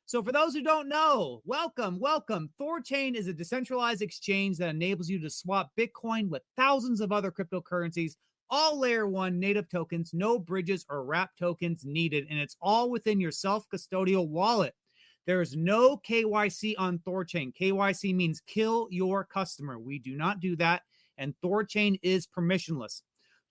So for those who don't know, welcome. THORChain is a decentralized exchange that enables you to swap Bitcoin with thousands of other cryptocurrencies, all layer one native tokens, no bridges or wrap tokens needed, and it's all within your self-custodial wallet. There is no KYC on THORChain. KYC means kill your customer. We do not do that, and THORChain is permissionless.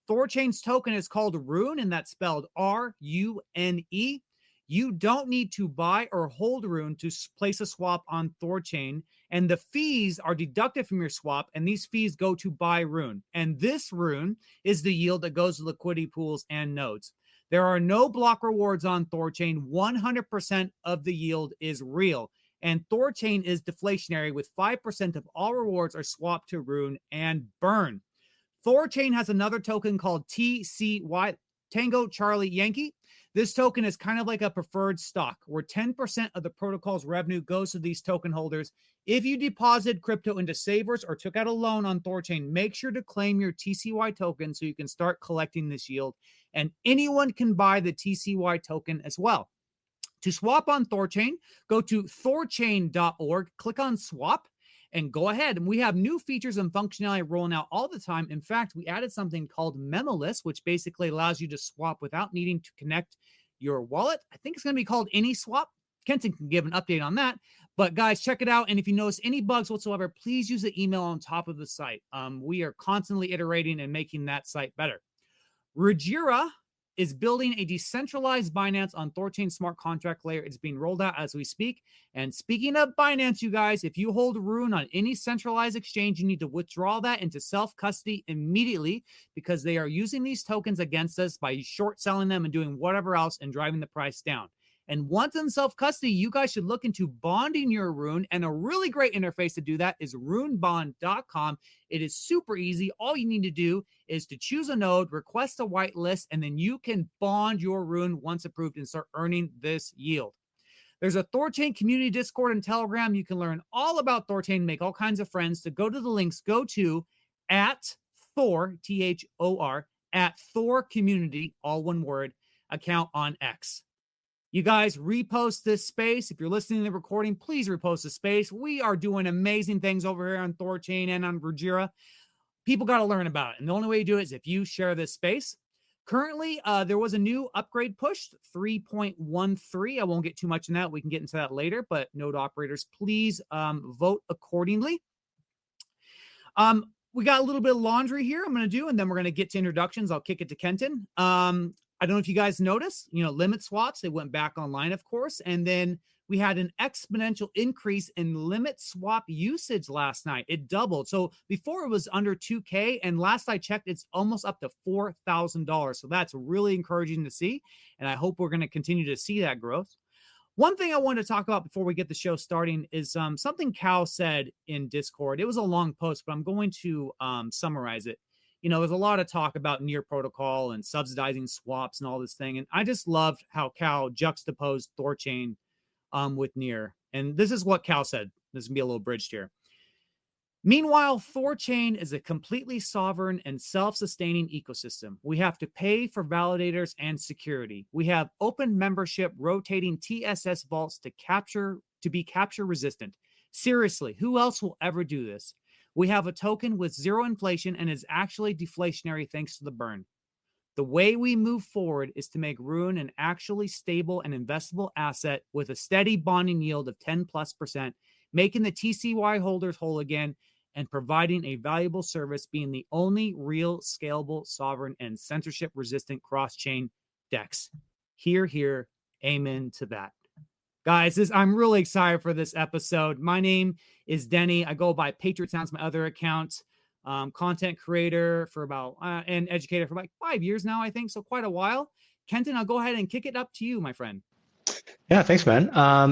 THORChain's token is called Rune, and that's spelled R-U-N-E. You don't need to buy or hold Rune to place a swap on THORChain, and the fees are deducted from your swap, and these fees go to buy Rune. And this Rune is the yield that goes to liquidity pools and nodes. There are no block rewards on THORChain. 100% of the yield is real. And THORChain is deflationary, with 5% of all rewards are swapped to Rune and burn. THORChain has another token called TCY, Tango Charlie Yankee. This token is kind of like a preferred stock, where 10% of the protocol's revenue goes to these token holders. If you deposit crypto into savers or took out a loan on THORChain, make sure to claim your TCY token so you can start collecting this yield. And anyone can buy the TCY token as well. To swap on THORChain, go to thorchain.org, click on swap, and go ahead. And we have new features and functionality rolling out all the time. In fact, we added something called Memoless, which basically allows you to swap without needing to connect your wallet. I think it's going to be called AnySwap. Kenton can give an update on that. But guys, check it out. And if you notice any bugs whatsoever, please use the email on top of the site. We are constantly iterating and making that site better. Rajira is building a decentralized Binance on THORChain smart contract layer. It's being rolled out as we speak. And speaking of Binance, you guys, if you hold Rune on any centralized exchange, you need to withdraw that into self-custody immediately, because they are using these tokens against us by short selling them and doing whatever else and driving the price down. And once in self-custody, you guys should look into bonding your Rune. And a really great interface to do that is runebond.com. It is super easy. All you need to do is to choose a node, request a whitelist, and then you can bond your Rune once approved and start earning this yield. There's a THORChain community Discord and Telegram. You can learn all about THORChain, make all kinds of friends. To go to the links, go to @Thor, Thor, @THORcommunity, all one word, account on X. You guys repost this space. If you're listening to the recording, please repost the space. We are doing amazing things over here on THORChain and on Rajira. People got to learn about it. And the only way you do it is if you share this space. Currently, there was a new upgrade pushed, 3.13. I won't get too much in that. We can get into that later. But node operators, please vote accordingly. We got a little bit of laundry here I'm going to do, and then we're going to get to introductions. I'll kick it to Kenton. I don't know if you guys noticed, limit swaps, they went back online, of course. And then we had an exponential increase in limit swap usage last night. It doubled. So before it was under 2K, and last I checked, it's almost up to $4,000. So that's really encouraging to see. And I hope we're going to continue to see that growth. One thing I wanted to talk about before we get the show starting is something Cal said in Discord. It was a long post, but I'm going to summarize it. There's a lot of talk about near protocol and subsidizing swaps and all this thing. And I just loved how Cal juxtaposed THORChain with near. And this is what Cal said. This is going to be a little bridged here. Meanwhile, THORChain is a completely sovereign and self-sustaining ecosystem. We have to pay for validators and security. We have open membership, rotating TSS vaults to be capture resistant. Seriously, who else will ever do this? We have a token with zero inflation and is actually deflationary thanks to the burn. The way we move forward is to make Rune an actually stable and investable asset with a steady bonding yield of 10+%, making the TCY holders whole again, and providing a valuable service, being the only real scalable, sovereign, and censorship-resistant cross-chain DEX. Hear, amen to that. Guys, I'm really excited for this episode. My name is Denny. I go by Patriot Sounds, my other account. Content creator for about, and educator for like 5 years now, I think. So quite a while. Kenton, I'll go ahead and kick it up to you, my friend. Yeah, thanks, man.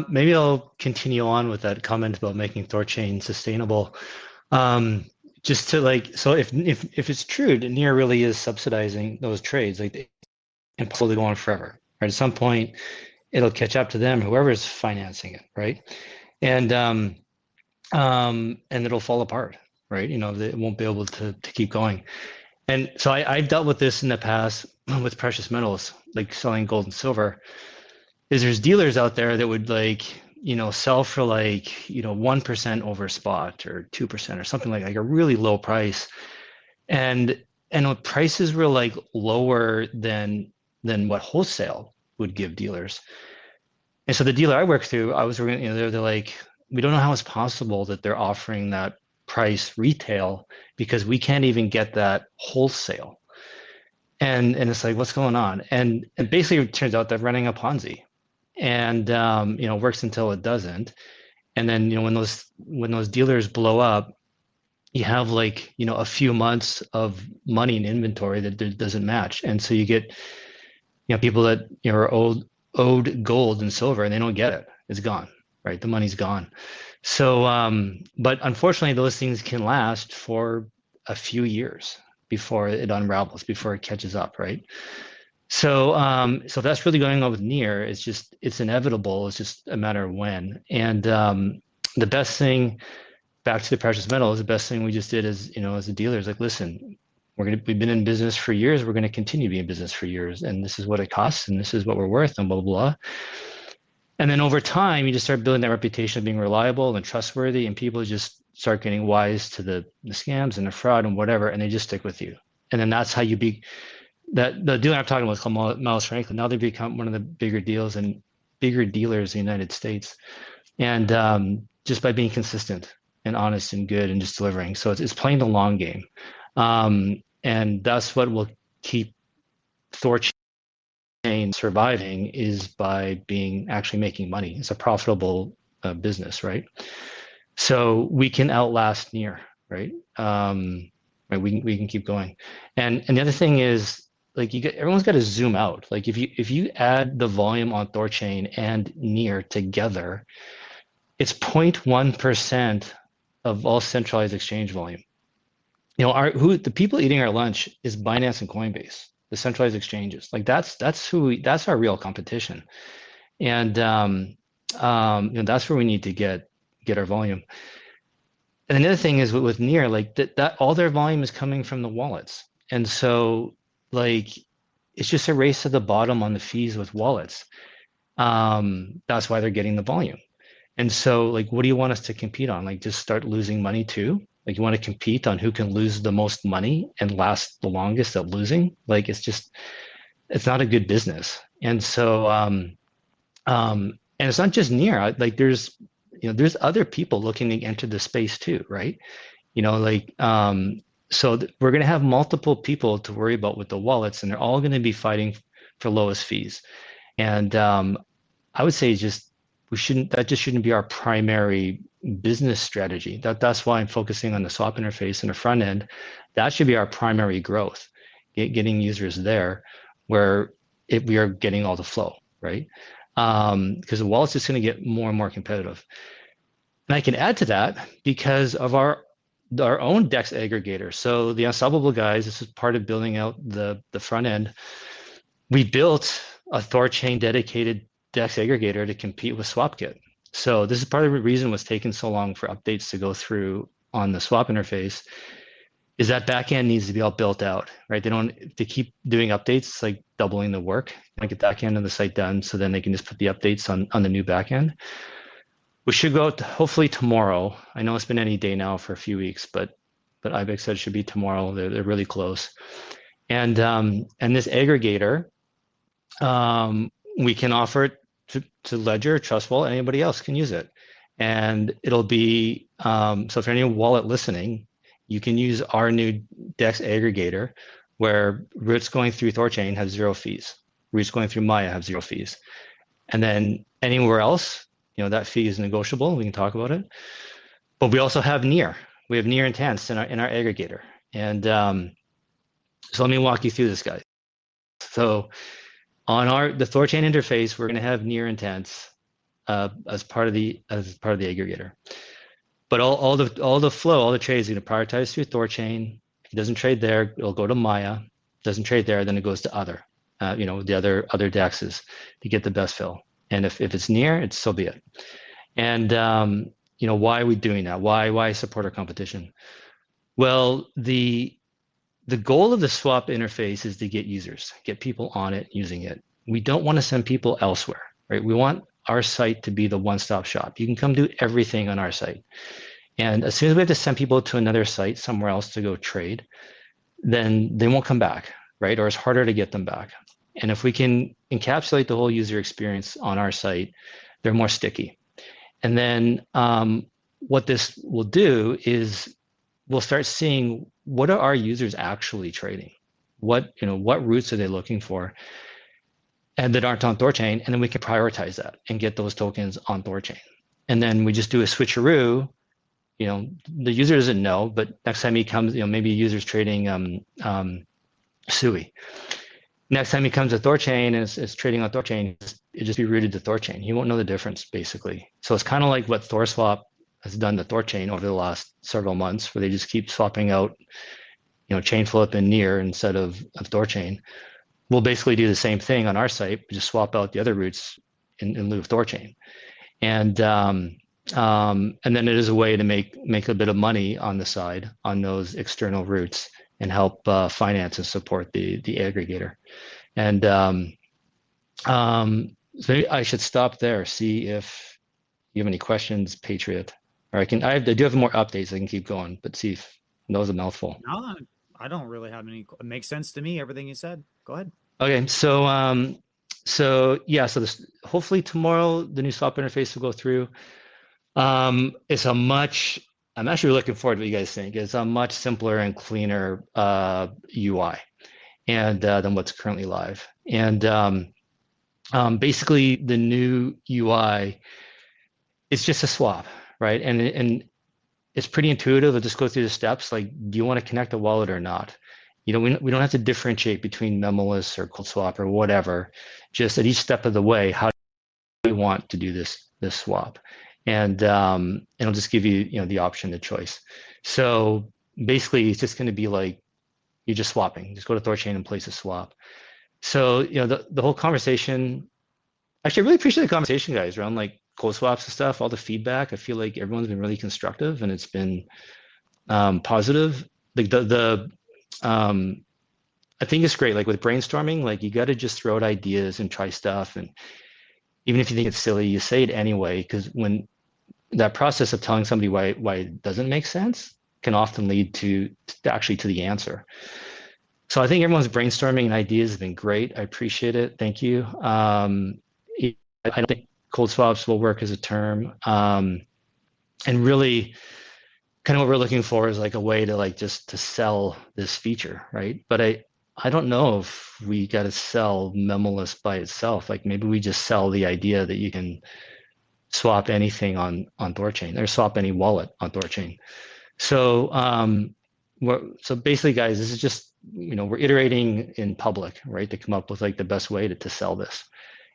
Maybe I'll continue on with that comment about making THORChain sustainable. Just to so if it's true that Near really is subsidizing those trades, they can probably go on forever. Right? At some point, it'll catch up to them, whoever's financing it, right? And it'll fall apart, right? It won't be able to keep going. And so I've dealt with this in the past with precious metals, like selling gold and silver. There's dealers out there that would sell for like 1% over spot or 2% or something like a really low price, and when prices were like lower than what wholesale would give dealers. And so the dealer I worked through, I was working, they're like, we don't know how it's possible that they're offering that price retail because we can't even get that wholesale. And it's like, what's going on? And basically it turns out they're running a Ponzi, and works until it doesn't. And then when those dealers blow up, you have like a few months of money in inventory that doesn't match, and so you get people that are owed gold and silver, and they don't get it. It's gone, right? The money's gone. So, but unfortunately, those things can last for a few years before it unravels, before it catches up, right? So, so that's really going on with near. It's inevitable. It's just a matter of when. And the best thing, back to the precious metals, the best thing we just did as a dealer is like, listen, we've been in business for years. We're going to continue to be in business for years, and this is what it costs, and this is what we're worth, and blah blah blah. And then over time, you just start building that reputation of being reliable and trustworthy, and people just start getting wise to the scams and the fraud and whatever, and they just stick with you. And then that's how you be. That the dealer I'm talking about is called Miles Franklin. Now they've become one of the bigger dealers in the United States, and just by being consistent and honest and good and just delivering. So it's playing the long game, and that's what will keep THORChain surviving, is by being actually making money. It's a profitable business, right? So we can outlast near, right? Right, we can keep going, and the other thing is, like, everyone's got to zoom out. Like if you add the volume on THORChain and near together, it's 0.1% of all centralized exchange volume. The people eating our lunch is Binance and Coinbase, the centralized exchanges. Like that's our real competition, and that's where we need to get our volume. And another thing is with near, like that all their volume is coming from the wallets, and so like it's just a race to the bottom on the fees with wallets. That's why they're getting the volume. And so, like, what do you want us to compete on? Like, just start losing money too? Like, you want to compete on who can lose the most money and last the longest at losing? Like, it's not a good business. And so, and it's not just near. Like, there's other people looking to enter the space too, right? So we're going to have multiple people to worry about with the wallets, and they're all going to be fighting for lowest fees. And I would say that just shouldn't be our primary business strategy. That's why I'm focusing on the swap interface and the front end. That should be our primary growth, getting users there where we are getting all the flow, right? Because the wallet's just going to get more and more competitive. And I can add to that because of our own DEX aggregator. So the Unstoppable guys, this is part of building out the front end. We built a THORChain dedicated DEX aggregator to compete with SwapKit. So this is part of the reason what's taken so long for updates to go through on the swap interface, is that backend needs to be all built out, right? They keep doing updates, it's like doubling the work. I get that end of the site done, so then they can just put the updates on the new backend. We should go out hopefully tomorrow. I know it's been any day now for a few weeks, but Ibex said it should be tomorrow. They're really close. And this aggregator, we can offer it to Ledger, Trust Wallet, anybody else can use it. And it'll be, so if any wallet listening, you can use our new DEX aggregator, where routes going through THORChain have 0 fees. Routes going through Maya have 0 fees. And then anywhere else, that fee is negotiable. We can talk about it. But we also have near. We have near intents in our aggregator. And so let me walk you through this, guys. So on the THORChain interface, we're going to have near intents as part of the aggregator. But all the flow, all the trades are going to prioritize through THORChain. If it doesn't trade there, it'll go to Maya. Doesn't trade there, then it goes to other, the other DEXs to get the best fill. And if it's near, it's so be it. And why are we doing that? Why support our competition? Well, the goal of the swap interface is to get users, get people on it using it. We don't want to send people elsewhere, right? We want our site to be the one-stop shop. You can come do everything on our site. And as soon as we have to send people to another site somewhere else to go trade, then they won't come back, right? Or it's harder to get them back. And if we can encapsulate the whole user experience on our site, they're more sticky. And then what this will do is we'll start seeing what are our users actually trading? What routes are they looking for? And that aren't on THORChain, and then we can prioritize that and get those tokens on THORChain. And then we just do a switcheroo. The user doesn't know, but next time he comes, maybe a user's trading SUI. Next time he comes to THORChain and is trading on THORChain, it just be routed to THORChain. He won't know the difference, basically. So it's kind of like what THORSwap has done to THORChain over the last several months, where they just keep swapping out, chain flip and near instead of THORChain. We'll basically do the same thing on our site, just swap out the other routes in lieu of THORChain. And then it is a way to make a bit of money on the side on those external routes and help finance and support the aggregator. And so maybe I should stop there, see if you have any questions, Patriot. Or I do have more updates. I can keep going, but see if that was a mouthful. No, I don't really have any. It makes sense to me, everything you said. Go ahead. Okay, so this, hopefully tomorrow the new swap interface will go through. I'm actually looking forward to what you guys think. It's a much simpler and cleaner UI and than what's currently live. And basically the new UI is just a swap, right? And it's pretty intuitive. It'll just go through the steps. Like, do you want to connect a wallet or not? We don't have to differentiate between memless or cold swap or whatever. Just at each step of the way, how do you want to do this swap? And it'll just give you the option, the choice. So basically, it's just going to be like you're just swapping. Just go to THORChain and place a swap. So the whole conversation. Actually, I really appreciate the conversation, guys, around like cold swaps and stuff. All the feedback. I feel like everyone's been really constructive and it's been positive. I think it's great. Like with brainstorming, like you got to just throw out ideas and try stuff. And even if you think it's silly, you say it anyway, because when that process of telling somebody why it doesn't make sense can often lead to the answer. So I think everyone's brainstorming and ideas have been great. I appreciate it. Thank you. I don't think cold swaps will work as a term. And really kind of what we're looking for is like a way to just to sell this feature, right? But I don't know if we got to sell memless by itself. Like maybe we just sell the idea that you can swap anything on THORChain or swap any wallet on THORChain. So so basically, guys, this is just we're iterating in public, right, to come up with like the best way to sell this.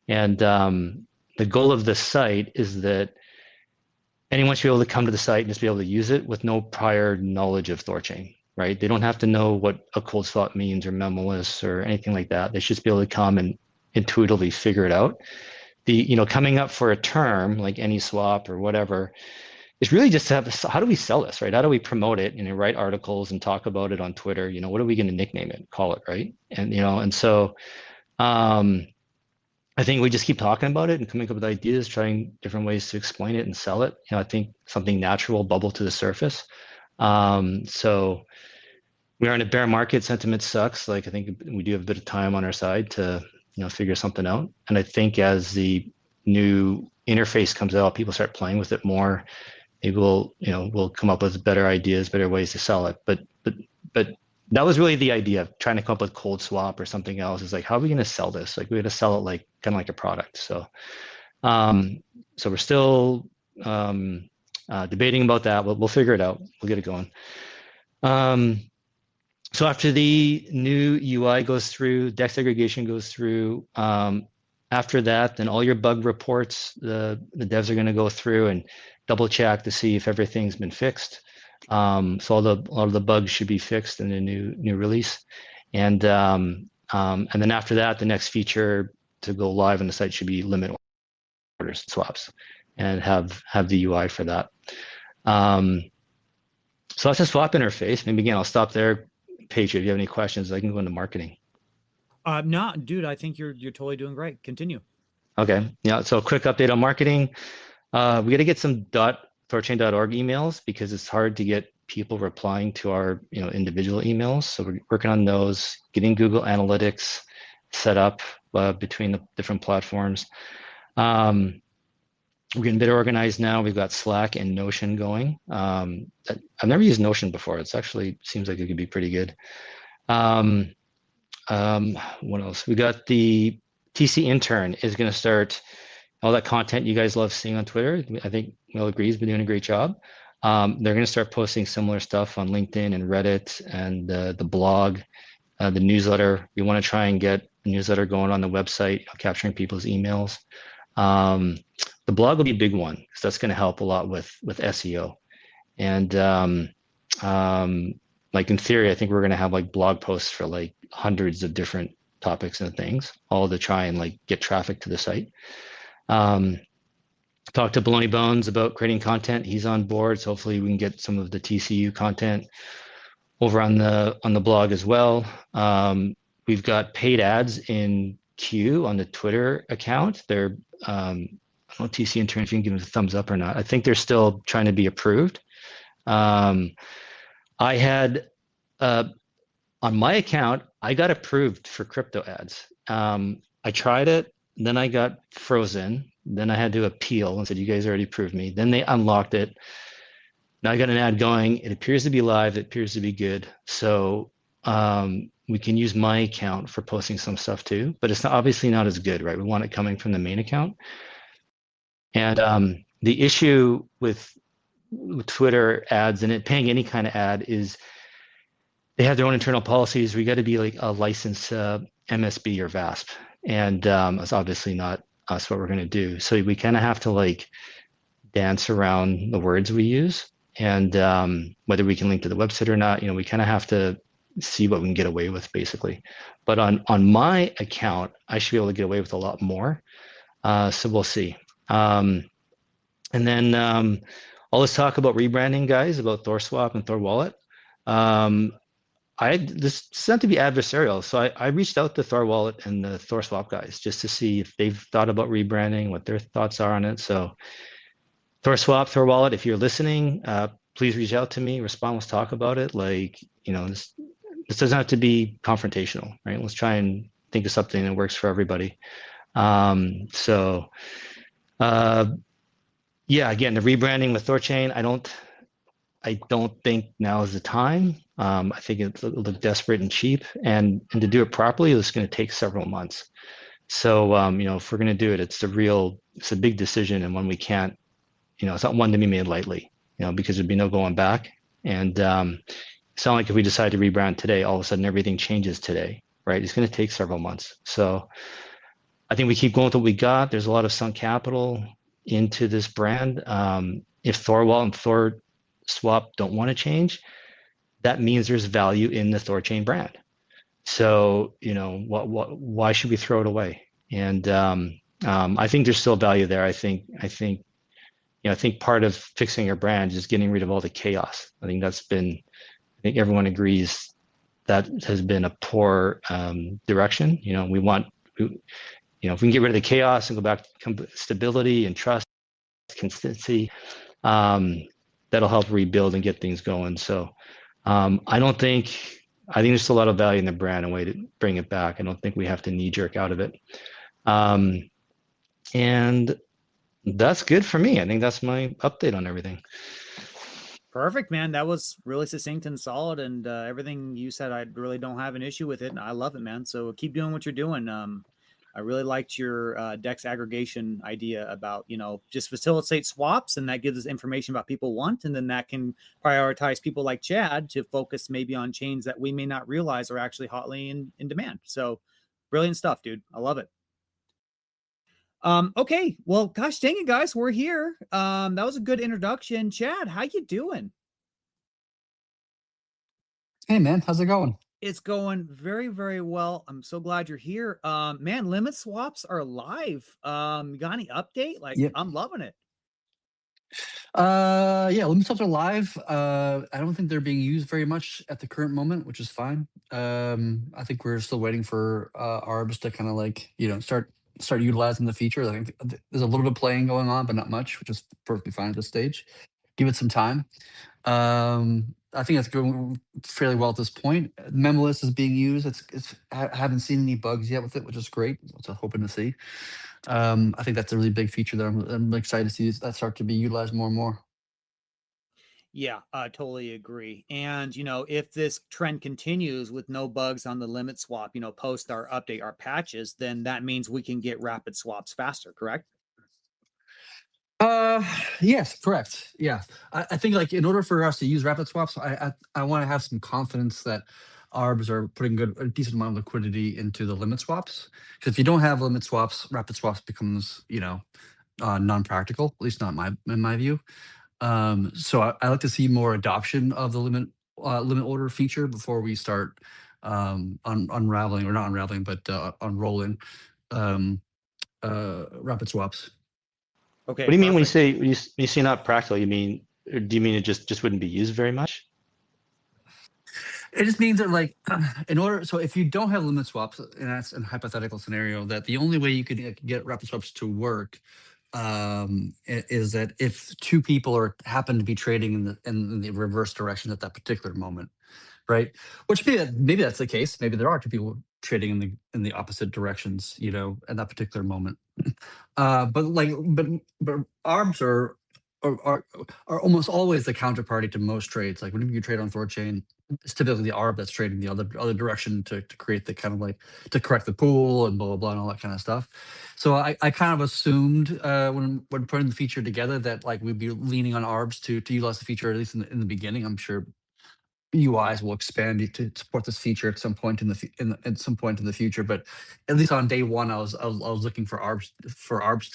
And the goal of this site is that anyone should be able to come to the site and just be able to use it with no prior knowledge of THORChain, right? They don't have to know what a cold swap means or memless or anything like that. They should just be able to come and intuitively figure it out. The coming up for a term like any swap or whatever is really just to have how do we sell this, right? How do we promote it and write articles and talk about it on Twitter? What are we going to nickname it, call it, right? And and so I think we just keep talking about it and coming up with ideas, trying different ways to explain it and sell it. I think something natural will bubble to the surface. So we are in a bear market. Sentiment sucks. Like I think we do have a bit of time on our side to figure something out. And I think as the new interface comes out, people start playing with it more. Maybe we'll come up with better ideas, better ways to sell it. But that was really the idea of trying to come up with cold swap or something else. Is like, how are we going to sell this? Like we got to sell it like kind of like a product. So, so we're still debating about that. We'll figure it out. We'll get it going. So after the new UI goes through, DEX aggregation goes through. After that, then all your bug reports, the devs are going to go through and double check to see if everything's been fixed. So all of the bugs should be fixed in the new release, and then after that, the next feature to go live on the site should be limit orders swaps, and have the UI for that. So that's a swap interface. Maybe again, I'll stop there. Paige, if you have any questions, I can go into marketing. No, dude, I think you're totally doing great. Continue. Okay. Yeah. So quick update on marketing. We got to get some .thorchain.org emails because it's hard to get people replying to our individual emails. So we're working on those, getting Google Analytics set up between the different platforms. We're getting a bit organized now. We've got Slack and Notion going. I've never used Notion before. It's actually seems like it could be pretty good. Um, what else? We got the TC intern is going to start all that content you guys love seeing on Twitter. I think Will agrees, been doing a great job. They're going to start posting similar stuff on LinkedIn and Reddit and the blog, the newsletter. We want to try and get the newsletter going on the website, capturing people's emails. The blog will be a big one because that's going to help a lot with SEO. And like in theory, I think we're going to have like blog posts for like hundreds of different topics and things, all to try and like get traffic to the site. Talked to Baloney Bones about creating content. He's on board, so hopefully we can get some of the TCU content over on the blog as well. We've got paid ads in queue on the Twitter account. They're I don't know, TC intern, if you can give them a thumbs up or not. I think they're still trying to be approved. I had on my account, I got approved for crypto ads. I tried it, then I got frozen. Then I had to appeal and said, you guys already approved me. Then they unlocked it. Now I got an ad going. It appears to be live. It appears to be good. So we can use my account for posting some stuff too, but it's obviously not as good, right? We want it coming from the main account. And the issue with Twitter ads and it paying any kind of ad is they have their own internal policies. We got to be like a licensed MSB or VASP. And that's obviously not us what we're going to do. So we kind of have to like dance around the words we use. And whether we can link to the website or not, we kind of have to see what we can get away with basically. But on my account, I should be able to get away with a lot more. So we'll see. And then all this talk about rebranding, guys, about THORSwap and THORWallet. This is not to be adversarial, so I reached out to THORWallet and the THORSwap guys just to see if they've thought about rebranding, what their thoughts are on it. So THORSwap, THORWallet, if you're listening, please reach out to me. Respond. Let's talk about it. Like this doesn't have to be confrontational, right? Let's try and think of something that works for everybody. Yeah, again, the rebranding with THORChain, I don't think now is the time. I think it looked desperate and cheap, and to do it properly, it's going to take several months. So if we're going to do it, it's a big decision and one we can't, it's not one to be made lightly, because there'd be no going back. And it's not like if we decide to rebrand today, all of a sudden everything changes today, right? It's going to take several months. So I think we keep going with what we got. There's a lot of sunk capital into this brand. If THORWallet and THORSwap don't want to change, that means there's value in the THORChain brand. So, why should we throw it away? And I think there's still value there. I think part of fixing your brand is getting rid of all the chaos. I think everyone agrees that has been a poor direction. If we can get rid of the chaos and go back to stability and trust, consistency, that'll help rebuild and get things going. So I think there's still a lot of value in the brand and way to bring it back. I don't think we have to knee jerk out of it. And that's good for me. I think that's my update on everything. Perfect, man. That was really succinct and solid, and everything you said, I really don't have an issue with it. And I love it, man. So keep doing what you're doing. I really liked your DEX aggregation idea about, just facilitate swaps, and that gives us information about people want, and then that can prioritize people like Chad to focus maybe on chains that we may not realize are actually hotly in demand. So brilliant stuff, dude. I love it. Okay. Well, gosh dang it, guys, we're here. That was a good introduction. Chad, how you doing? Hey, man. How's it going? It's going very, very well. I'm so glad you're here. Man, limit swaps are live. You got any update? Like, Yep. I'm loving it. Yeah, limit swaps are live. I don't think they're being used very much at the current moment, which is fine. I think we're still waiting for ARBs to kind of like, start start utilizing the feature. I think there's a little bit of playing going on, but not much, which is perfectly fine at this stage. Give it some time. I think it's going fairly well at this point. Memlist is being used. I haven't seen any bugs yet with it, which is great. Which I'm hoping to see. I think that's a really big feature that I'm excited to see that start to be utilized more and more. Yeah, I totally agree. And, if this trend continues with no bugs on the limit swap, post our update, our patches, then that means we can get rapid swaps faster, correct? Uh, yes, correct. Yeah, I think like in order for us to use rapid swaps, I want to have some confidence that arbs are putting a decent amount of liquidity into the limit swaps. Because if you don't have limit swaps, rapid swaps becomes non-practical. At least not in my view. So I like to see more adoption of the limit order feature before we start unraveling, or not unraveling, but unrolling rapid swaps. Okay, What do you mean when perfect. you say not practical? You mean, or do you mean it just wouldn't be used very much? It just means that like in order, so if you don't have limit swaps, and that's a hypothetical scenario, that the only way you could get rapid swaps to work is that if two people happen to be trading in the reverse direction at that particular moment, right? Which maybe that's the case. Maybe there are two people trading in the opposite directions, at that particular moment. But arbs are almost always the counterparty to most trades. Like whenever you trade on THORChain, it's typically the arb that's trading the other direction to create the kind of like to correct the pool and blah blah blah and all that kind of stuff. So I kind of assumed when putting the feature together that like we'd be leaning on arbs to utilize the feature, at least in the beginning. I'm sure UIs will expand to support this feature at some point at some point in the future. But at least on day one, I was looking for arbs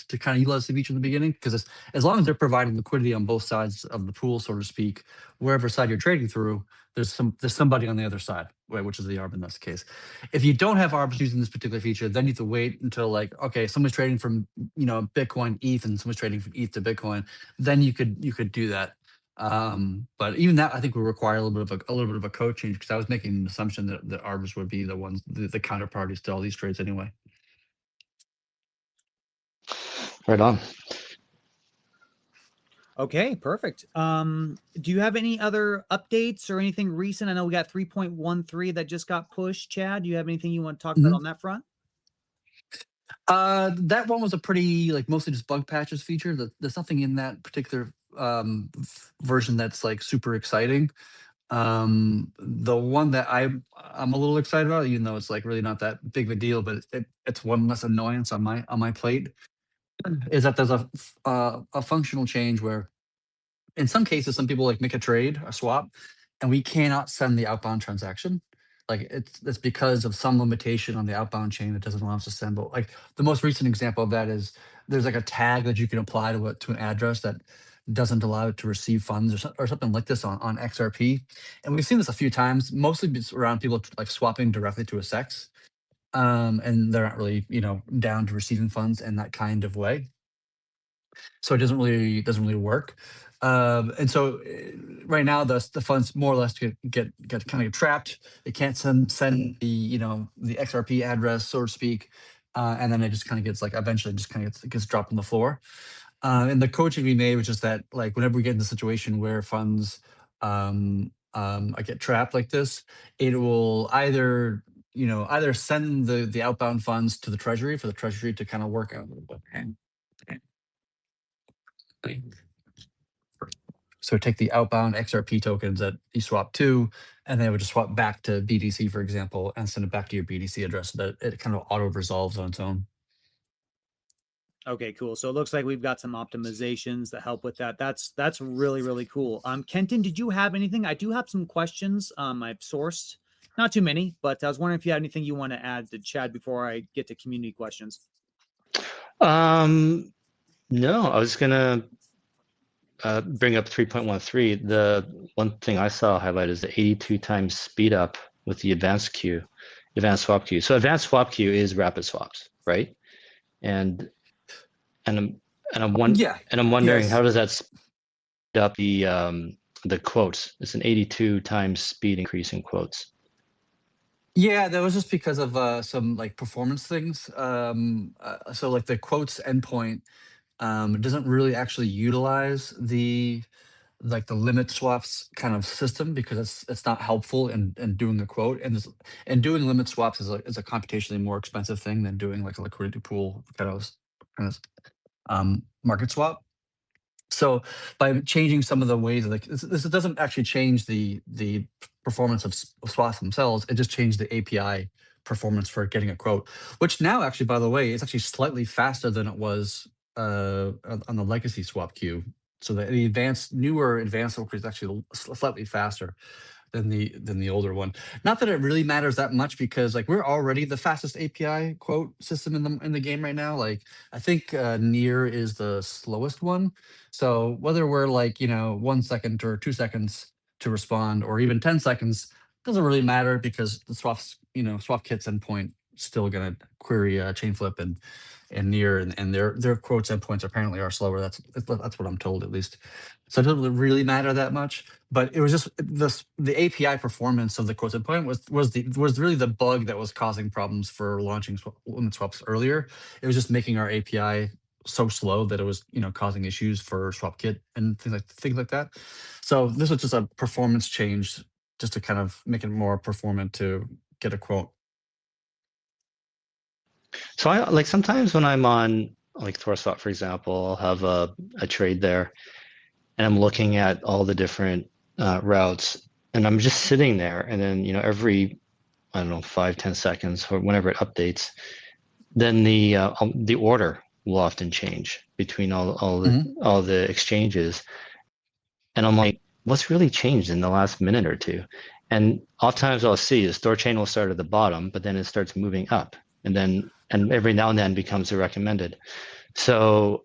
to kind of utilize the feature in the beginning, because as long as they're providing liquidity on both sides of the pool, so to speak, wherever side you're trading through, there's somebody on the other side, right, which is the arb in this case. If you don't have arbs using this particular feature, then you have to wait until like, okay, someone's trading from Bitcoin ETH and someone's trading from ETH to Bitcoin. Then you could do that. But even that, I think, will require a little bit of a code change, because I was making an assumption that the arbors would be the counterparties to all these trades anyway. Right on. Okay, perfect. Do you have any other updates or anything recent? I know we got 3.13 that just got pushed. Chad, do you have anything you want to talk about on that front? That one was a pretty mostly just bug patches feature. There's nothing in that particular version that's like super exciting. The one that I'm a little excited about, even though it's like really not that big of a deal, but it's one less annoyance on my plate, is that there's a functional change where in some cases some people like make a swap, and we cannot send the outbound transaction. Like it's because of some limitation on the outbound chain that doesn't allow us to send. But like the most recent example of that is there's like a tag that you can apply to an address that doesn't allow it to receive funds, or something like this on XRP. And we've seen this a few times, mostly around people like swapping directly to a SEX. And they're not really, down to receiving funds in that kind of way. So it doesn't really work. And so right now the funds more or less get kind of trapped. It can't send the XRP address, so to speak, and then it just kind of gets eventually just kind of gets dropped on the floor. And the coaching we made was just that like whenever we get in the situation where funds get trapped like this, it will either send the outbound funds to the treasury for the treasury to kind of work out. So take the outbound XRP tokens that you swap to, and then it would just swap back to BTC, for example, and send it back to your BTC address so that it kind of auto resolves on its own. Okay, cool. So it looks like we've got some optimizations that help with that. That's really, really cool. Kenton, did you have anything? I do have some questions. I've sourced, not too many, but I was wondering if you had anything you want to add to Chad before I get to community questions. No, I was gonna bring up 3.13. The one thing I saw highlighted is the 82 times speed up with the advanced swap queue. So advanced swap queue is rapid swaps, right? And I'm wondering Yes. how does that speed up the quotes? It's an 82 times speed increase in quotes. Yeah, that was just because of some like performance things. So like the quotes endpoint doesn't really actually utilize the like the limit swaps kind of system because it's not helpful in doing a quote, and doing limit swaps is a computationally more expensive thing than doing like a liquidity pool kind of market swap. So by changing some of the ways, like this doesn't actually change the performance of swaps themselves. It just changed the API performance for getting a quote, which now actually, by the way, is actually slightly faster than it was on the legacy swap queue. So the newer advanced swap queue is actually slightly faster than the older one. Not that it really matters that much because like we're already the fastest API quote system in the game right now. Like I think near is the slowest one. So whether we're like 1 second or 2 seconds to respond or even 10 seconds doesn't really matter because the swap kit's endpoint still gonna query chain flip and near and their quotes endpoints apparently are slower. That's what I'm told at least. So it doesn't really matter that much. But it was just the API performance of the quotes endpoint was really the bug that was causing problems for launching limit swaps earlier. It was just making our API so slow that it was causing issues for SwapKit and things like that. So this was just a performance change just to kind of make it more performant to get a quote. So I like sometimes when I'm on like THORSDAY, for example, I'll have a trade there and I'm looking at all the different routes and I'm just sitting there and then, every, I don't know, 5, 10 seconds or whenever it updates, then the order will often change between all the exchanges. And I'm like, what's really changed in the last minute or two? And oftentimes I'll see is THORChain will start at the bottom, but then it starts moving up and every now and then becomes a recommended. So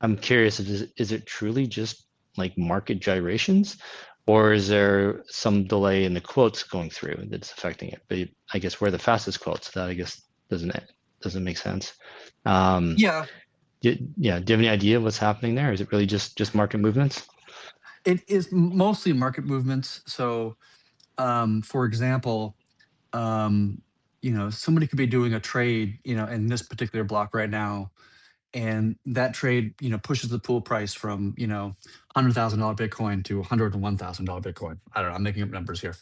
I'm curious, is it truly just like market gyrations, or is there some delay in the quotes going through that's affecting it? But I guess we're the fastest quotes. That I guess doesn't make sense. Um, Yeah, yeah, do you have any idea what's happening there? Is it really just market movements? it is mostly market movements. So, for example, somebody could be doing a trade, in this particular block right now, and that trade, pushes the pool price from, $100,000 Bitcoin to $101,000 Bitcoin. I don't know. I'm making up numbers here.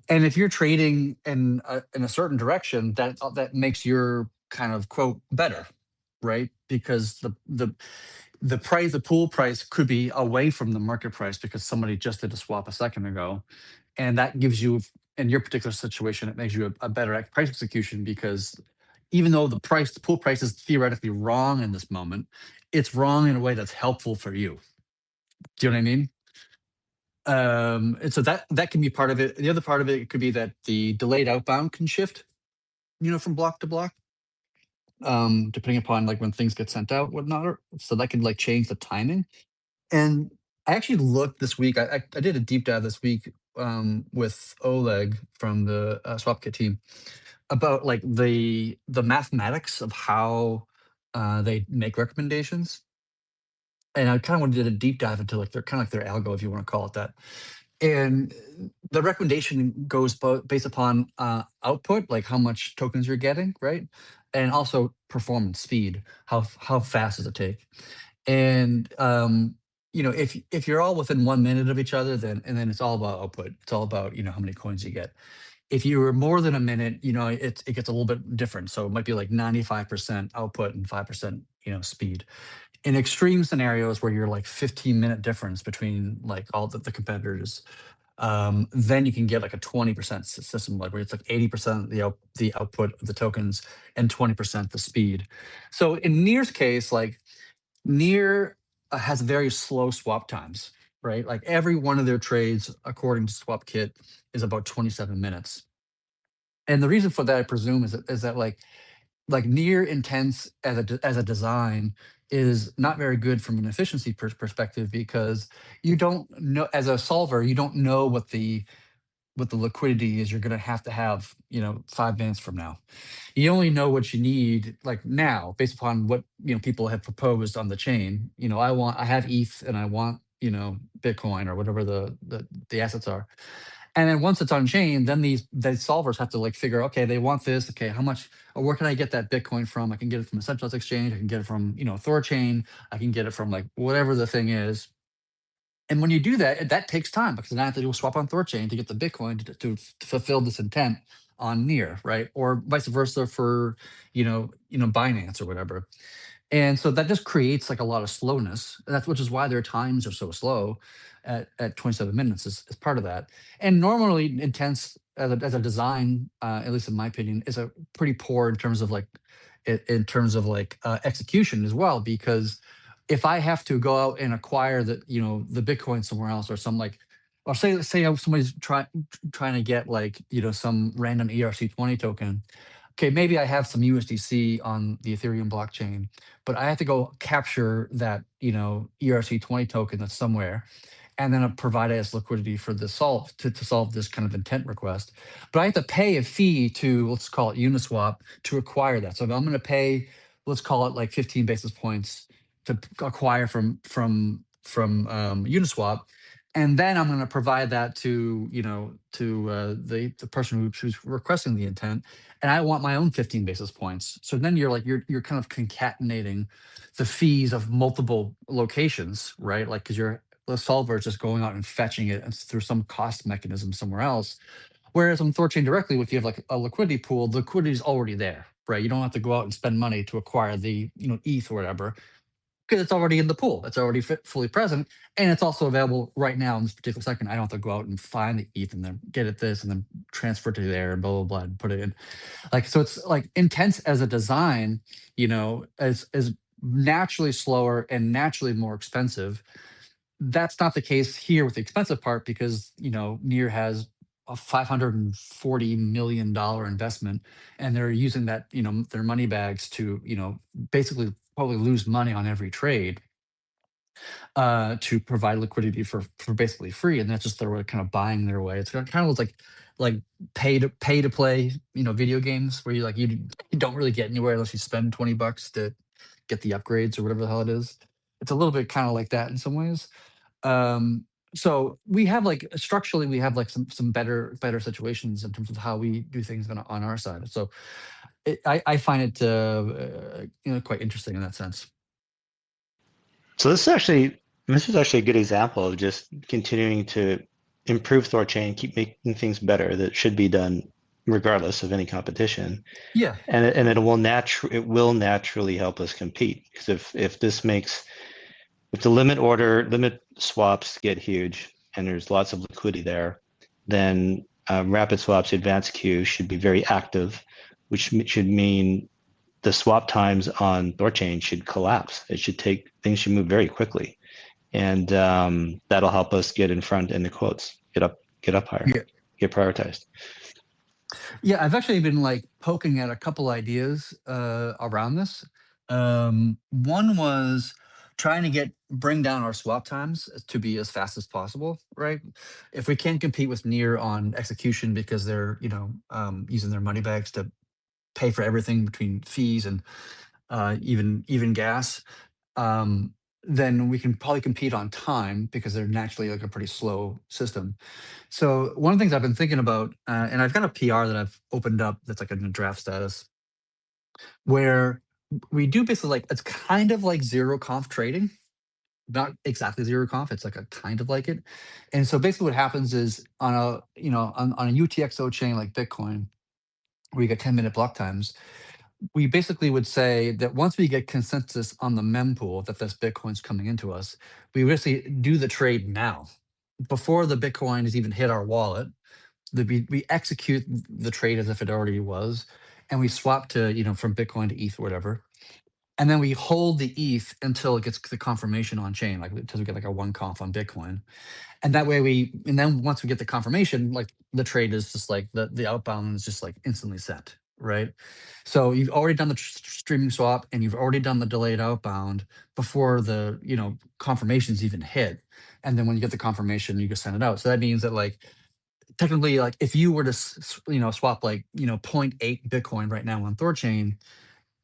And if you're trading in a certain direction, that makes your kind of quote better, right? Because the pool price could be away from the market price because somebody just did a swap a second ago, and that gives you, in your particular situation, it makes you a better price execution because even though the pool price is theoretically wrong in this moment, it's wrong in a way that's helpful for you. Do you know what I mean? And so that can be part of it. The other part of it could be that the delayed outbound can shift, from block to block, depending upon like when things get sent out, whatnot. So that can like change the timing. And I actually looked this week. I did a deep dive this week with Oleg from the SwapKit team about like the mathematics of how they make recommendations. And I kind of wanted to do a deep dive into like their kind of like their algo, if you want to call it that. And the recommendation goes based upon output, like how much tokens you're getting, right? And also performance speed, how fast does it take? And if you're all within 1 minute of each other, then it's all about output. It's all about how many coins you get. If you were more than a minute, it gets a little bit different. So it might be like 95% output and 5% speed. In extreme scenarios where you're like 15-minute difference between like all the competitors, then you can get like a 20% system, like where it's like 80% the output of the tokens and 20% the speed. So in Near's case, like Near has very slow swap times, right? Like every one of their trades, according to SwapKit, is about 27 minutes. And the reason for that, I presume, is that like Near intents as a design is not very good from an efficiency perspective because you don't know, as a solver, you don't know what the liquidity is you're going to have 5 minutes from now. You only know what you need like now based upon what people have proposed on the chain. I have ETH and I want Bitcoin or whatever the assets are, And then once it's on chain, then the solvers have to like figure, okay, they want this. Okay, how much, or where can I get that Bitcoin from? I can get it from a centralized exchange. I can get it from, THORChain. I can get it from like whatever the thing is. And when you do that, that takes time because then I have to do a swap on THORChain to get the Bitcoin to fulfill this intent on Near, right? Or vice versa for, Binance or whatever. And so that just creates like a lot of slowness. That's which is why their times are so slow at 27 minutes is part of that. And normally Intense as a design, at least in my opinion, is a pretty poor in terms of like in terms of like execution as well. Because if I have to go out and acquire the Bitcoin somewhere else or some like or say somebody's trying to get like some random ERC20 token. Okay, maybe I have some USDC on the Ethereum blockchain, but I have to go capture that, ERC20 token that's somewhere, and then provide it as liquidity for the to solve this kind of intent request. But I have to pay a fee to, let's call it Uniswap, to acquire that. So if I'm going to pay, let's call it like 15 basis points to acquire from Uniswap, and then I'm going to provide that to the person who's requesting the intent, and I want my own 15 basis points. So then you're kind of concatenating the fees of multiple locations, right? Like because the solver is just going out and fetching it through some cost mechanism somewhere else. Whereas on THORChain directly, if you have like a liquidity pool, the liquidity is already there, right? You don't have to go out and spend money to acquire the ETH or whatever because it's already in the pool. It's already fully present, and it's also available right now in this particular second. I don't have to go out and find the ETH and then get it this and then transfer it to there and blah blah blah and put it in. Like so, it's like Intense as a design, is naturally slower and naturally more expensive. That's not the case here with the expensive part because Near has a $540 million investment, and they're using that their money bags to basically probably lose money on every trade to provide liquidity for basically free, and that's just their way kind of buying their way. It's kind of like pay to play video games where you don't really get anywhere unless you spend $20 to get the upgrades or whatever the hell it is. It's a little bit kind of like that in some ways. um so we have like structurally we have like some better situations in terms of how we do things on our side. So I find it quite interesting in that sense. So this is actually a good example of just continuing to improve THORChain, keep making things better that should be done regardless of any competition. Yeah. And it will naturally help us compete because if the limit swaps get huge and there's lots of liquidity there, then rapid swaps advanced queue should be very active, which should mean the swap times on THORChain should collapse. Things should move very quickly, and that'll help us get in front in the quotes, get up higher, Yeah. get prioritized. Yeah, I've actually been like poking at a couple ideas around this. One was trying to bring down our swap times to be as fast as possible, right? If we can't compete with Near on execution because they're using their money bags to pay for everything between fees and even gas, then we can probably compete on time because they're naturally like a pretty slow system. So one of the things I've been thinking about, and I've got a PR that I've opened up that's like in a draft status, where we do basically like it's kind of like zero conf trading, not exactly zero conf. It's like a kind of like it. And so basically, what happens is on a UTXO chain like Bitcoin, where you get 10-minute block times, we basically would say that once we get consensus on the mempool that this Bitcoin's coming into us, we basically do the trade now. Before the Bitcoin has even hit our wallet, we execute the trade as if it already was, and we swap to, from Bitcoin to ETH or whatever. And then we hold the ETH until it gets the confirmation on chain, like until we get like a one conf on Bitcoin. And that way and then once we get the confirmation, like the trade is just like the outbound is just like instantly sent, right? So you've already done the streaming swap and you've already done the delayed outbound before the confirmations even hit. And then when you get the confirmation, you just send it out. So that means that like technically, like if you were to swap like 0.8 Bitcoin right now on THORChain,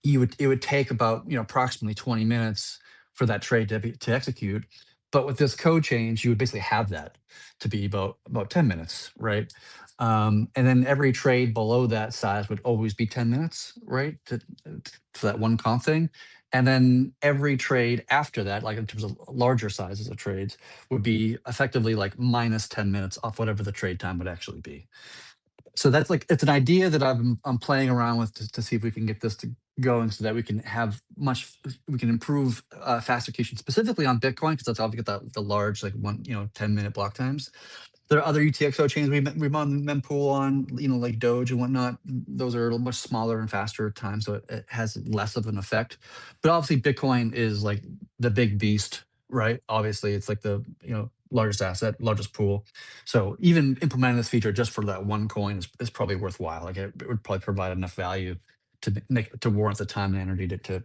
it would take about approximately 20 minutes for that trade to execute. But with this code change, you would basically have that to be about 10 minutes, right? And then every trade below that size would always be 10 minutes, right? For that one comp thing. And then every trade after that, like in terms of larger sizes of trades, would be effectively like minus 10 minutes off whatever the trade time would actually be. So that's like, it's an idea that I'm playing around with to see if we can get this to going so that we can have we can improve fast execution specifically on Bitcoin, because that's how we get the large like 10-minute block times. There are other UTXO chains we run mempool on, like Doge and whatnot. Those are a little much smaller and faster times, so it has less of an effect. But obviously, Bitcoin is like the big beast, right? Obviously, it's like the largest asset, largest pool. So even implementing this feature just for that one coin is probably worthwhile. Like it would probably provide enough value to warrant the time and energy to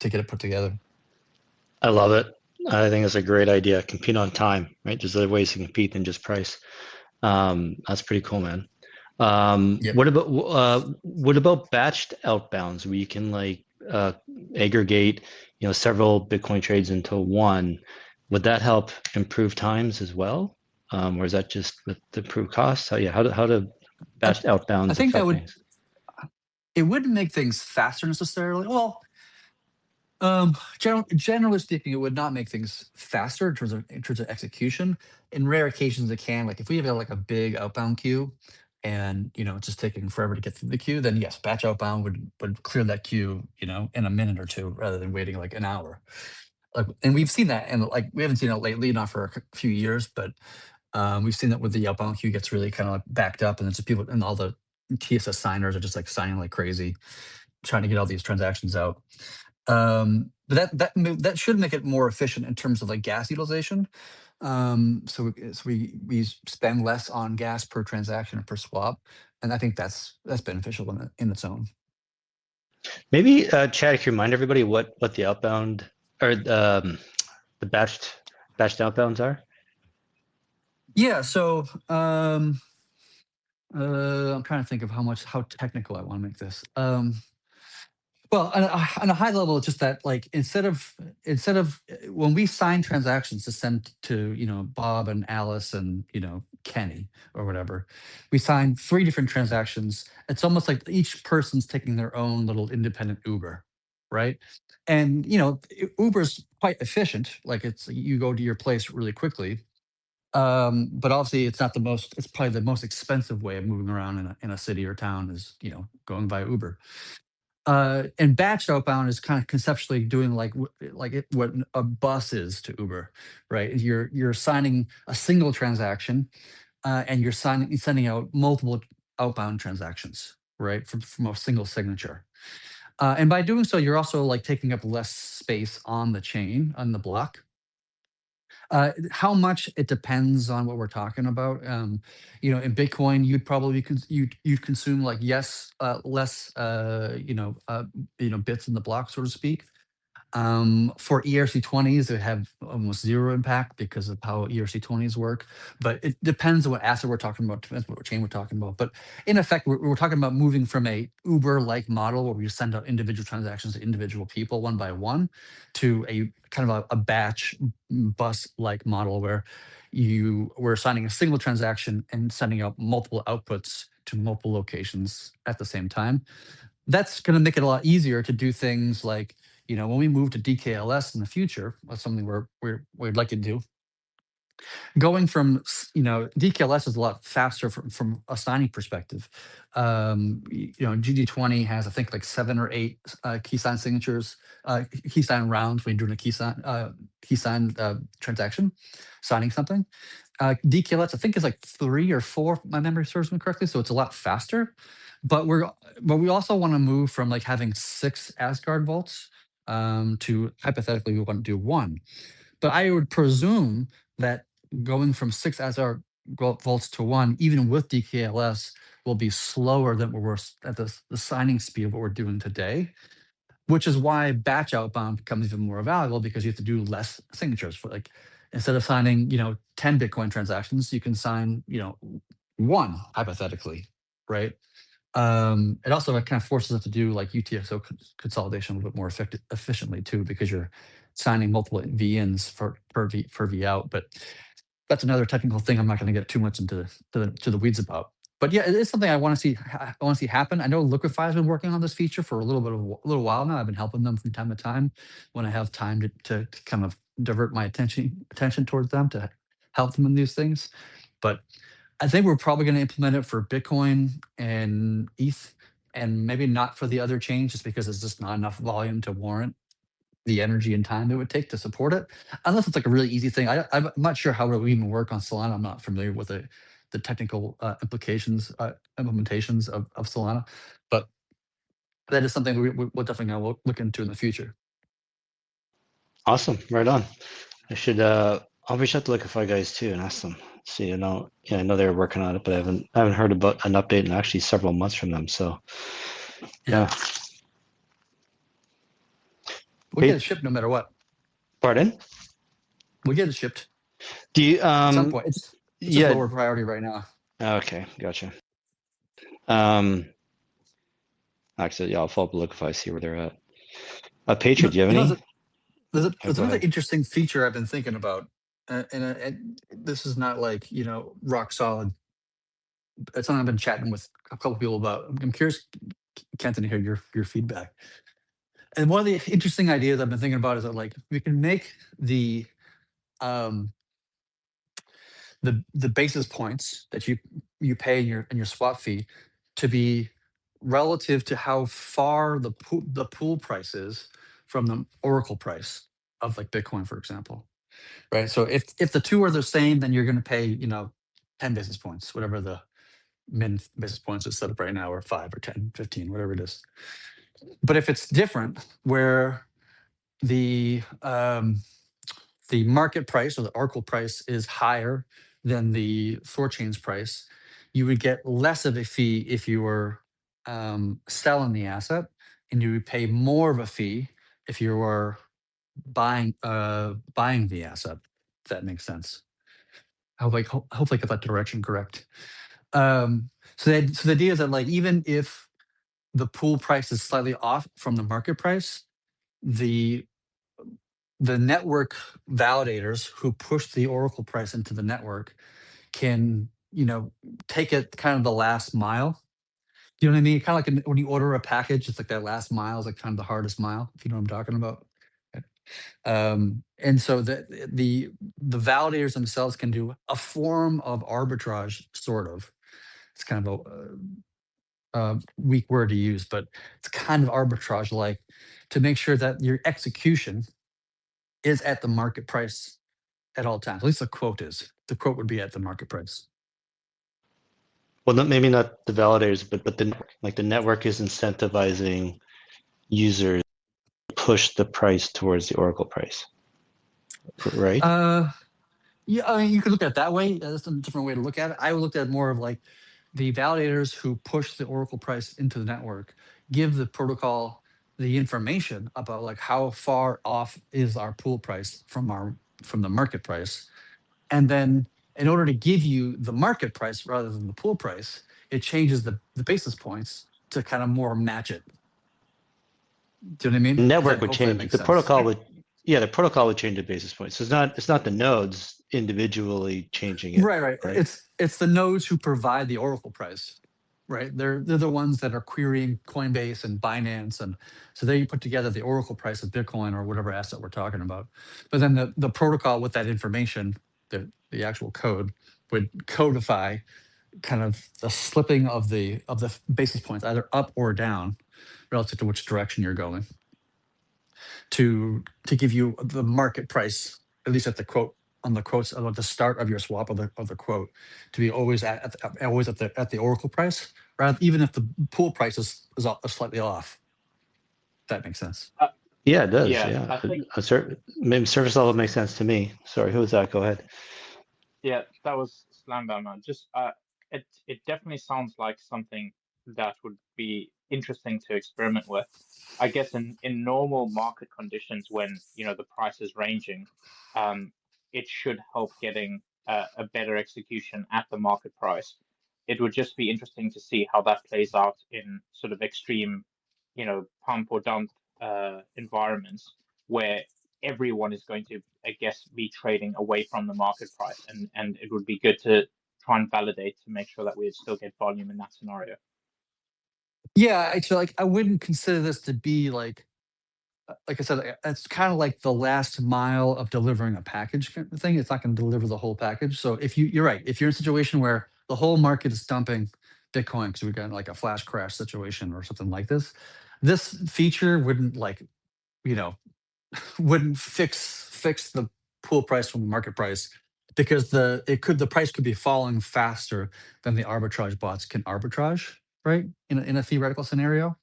get it put together. I love it. I think it's a great idea. Compete on time, right? There's other ways to compete than just price. That's pretty cool, man. Yep. What about batched outbounds where you can like aggregate, several Bitcoin trades into one? Would that help improve times as well? Or is that just with the improved costs? How do I, batched I outbounds think that affect would things? it wouldn't make things faster necessarily. Well, generally speaking, it would not make things faster in terms of execution. In rare occasions, it can. Like if we have like a big outbound queue, and it's just taking forever to get through the queue, then yes, batch outbound would clear that queue, in a minute or two rather than waiting like an hour. Like, and we've seen that, and like we haven't seen it lately, not for a few years, but we've seen that with the outbound queue gets really kind of like backed up, and it's people and all the TSS signers are just like signing like crazy, trying to get all these transactions out. But that should make it more efficient in terms of like gas utilization. So we spend less on gas per transaction or per swap, and I think that's beneficial in its own. Maybe Chad, can you remind everybody what the outbound or the batched outbounds are? Yeah. So I'm trying to think of how technical I want to make this. Well, on a high level, it's just that like instead of when we sign transactions to send to Bob and Alice and Kenny or whatever, we sign 3 different transactions. It's almost like each person's taking their own little independent Uber, right? And Uber's quite efficient. Like it's you go to your place really quickly. But obviously, it's not the most. It's probably the most expensive way of moving around in a city or town is going by Uber. And batch outbound is kind of conceptually doing like what a bus is to Uber, right? You're signing a single transaction, and you're sending out multiple outbound transactions, right, from a single signature. And by doing so, you're also like taking up less space on the chain on the block. How much it depends on what we're talking about. In Bitcoin, you'd probably you'd consume like less bits in the block, so to speak. For ERC20s, it have almost zero impact because of how ERC20s work. But it depends on what asset we're talking about, depends what chain we're talking about. But in effect, we're talking about moving from a Uber-like model where we send out individual transactions to individual people one by one to a kind of a batch bus-like model where we're signing a single transaction and sending out multiple outputs to multiple locations at the same time. That's going to make it a lot easier to do things like when we move to DKLS in the future. That's something we'd like to do. Going from DKLS is a lot faster from a signing perspective. GG20 has I think like 7 or 8 key sign signatures, key sign rounds when you're doing a key sign transaction, signing something. DKLS I think is like 3 or 4, if my memory serves me correctly, so it's a lot faster. But we also want to move from like having 6 Asgard vaults to hypothetically we want to do 1. But I would presume that going from 6 Asgard vaults to 1, even with DKLS, will be slower than what we're at the signing speed of what we're doing today. Which is why batch outbound becomes even more valuable, because you have to do less signatures. For like instead of signing 10 Bitcoin transactions, you can sign 1 hypothetically, right? It also kind of forces us to do like UTXO consolidation a little bit more efficiently too, because you're signing multiple V-ins for V out. But that's another technical thing I'm not going to get too much into the weeds about. But yeah, it is something I want to see. I want to see happen. I know Liquify has been working on this feature for a little while now. I've been helping them from time to time when I have time to kind of divert my attention towards them to help them in these things. But I think we're probably going to implement it for Bitcoin and ETH, and maybe not for the other chains, just because it's just not enough volume to warrant the energy and time it would take to support it, unless it's like a really easy thing. I'm not sure how it would even work on Solana. I'm not familiar with the technical implementations of Solana, but that is something we're definitely going to look into in the future. Awesome, right on. I'll reach out to Liquify guys too and ask them. See, I know they're working on it, but I haven't heard about an update in actually several months from them. So yeah. We'll get it shipped no matter what. Pardon? We'll get it shipped. Do you at some point? It's just lower priority right now. Okay, gotcha. Actually, yeah, I'll follow up with Liquify, see where they're at. Patriot, do you have any? There's another interesting feature I've been thinking about, and this is not like rock solid. It's something I've been chatting with a couple people about. I'm curious, Kenton, to hear your feedback. And one of the interesting ideas I've been thinking about is that like we can make the basis points that you pay in your swap fee to be relative to how far the pool price is from the Oracle price of like Bitcoin, for example. Right. So if the two are the same, then you're going to pay 10 basis points, whatever the min basis points is set up right now, or 5 or 10, 15, whatever it is. But if it's different, where the market price or the Oracle price is higher than the THORChain's price, you would get less of a fee if you were selling the asset, and you would pay more of a fee if you were buying the asset. If that makes sense. Hopefully I get that direction correct. So the idea is that like even if the pool price is slightly off from the market price, the network validators who push the Oracle price into the network can take it kind of the last mile. You know what I mean? Kind of like when you order a package, it's like that last mile is like kind of the hardest mile, if you know what I'm talking about. And so the validators themselves can do a form of arbitrage, sort of. It's kind of a weak word to use, but it's kind of arbitrage like, to make sure that your execution is at the market price at all times. At least the quote is. The quote would be at the market price. Well, maybe not the validators, but the network is incentivizing users to push the price towards the Oracle price, right? Yeah, I mean, you could look at it that way. That's a different way to look at it. I would look at it more of like the validators who push the Oracle price into the network give the protocol the information about like how far off is our pool price from the market price, and then in order to give you the market price rather than the pool price, it changes the basis points to kind of more match it. Do you know what I mean? The network would change. The protocol would. Yeah, the protocol would change the basis points. So it's not the nodes individually changing it. Right. It's the nodes who provide the Oracle price. Right. They're the ones that are querying Coinbase and Binance, and so they put together the Oracle price of Bitcoin or whatever asset we're talking about. But then the protocol with that information, the actual code, would codify kind of the slipping of the basis points, either up or down, relative to which direction you're going, to give you the market price, at least at the quote, on the quotes at the start of your swap of the quote, to be always at the Oracle price, rather even if the pool price is slightly off. If that makes sense. Yeah, it does. Yeah. I think maybe surface level makes sense to me. Sorry, who was that? Go ahead. Yeah, that was Slamdowner. Just it definitely sounds like something that would be interesting to experiment with. I guess in normal market conditions, when the price is ranging, it should help getting a better execution at the market price. It would just be interesting to see how that plays out in sort of extreme, pump or dump environments where everyone is going to, I guess, be trading away from the market price, and it would be good to try and validate to make sure that we still get volume in that scenario. Yeah, actually, like I wouldn't consider this to be like I said, it's kind of like the last mile of delivering a package kind of thing. It's not going to deliver the whole package. So if you're right, if you're in a situation where the whole market is dumping Bitcoin because we got like a flash crash situation or something like this feature wouldn't you know wouldn't fix the pool price from the market price because the price could be falling faster than the arbitrage bots can arbitrage, right? In a theoretical scenario.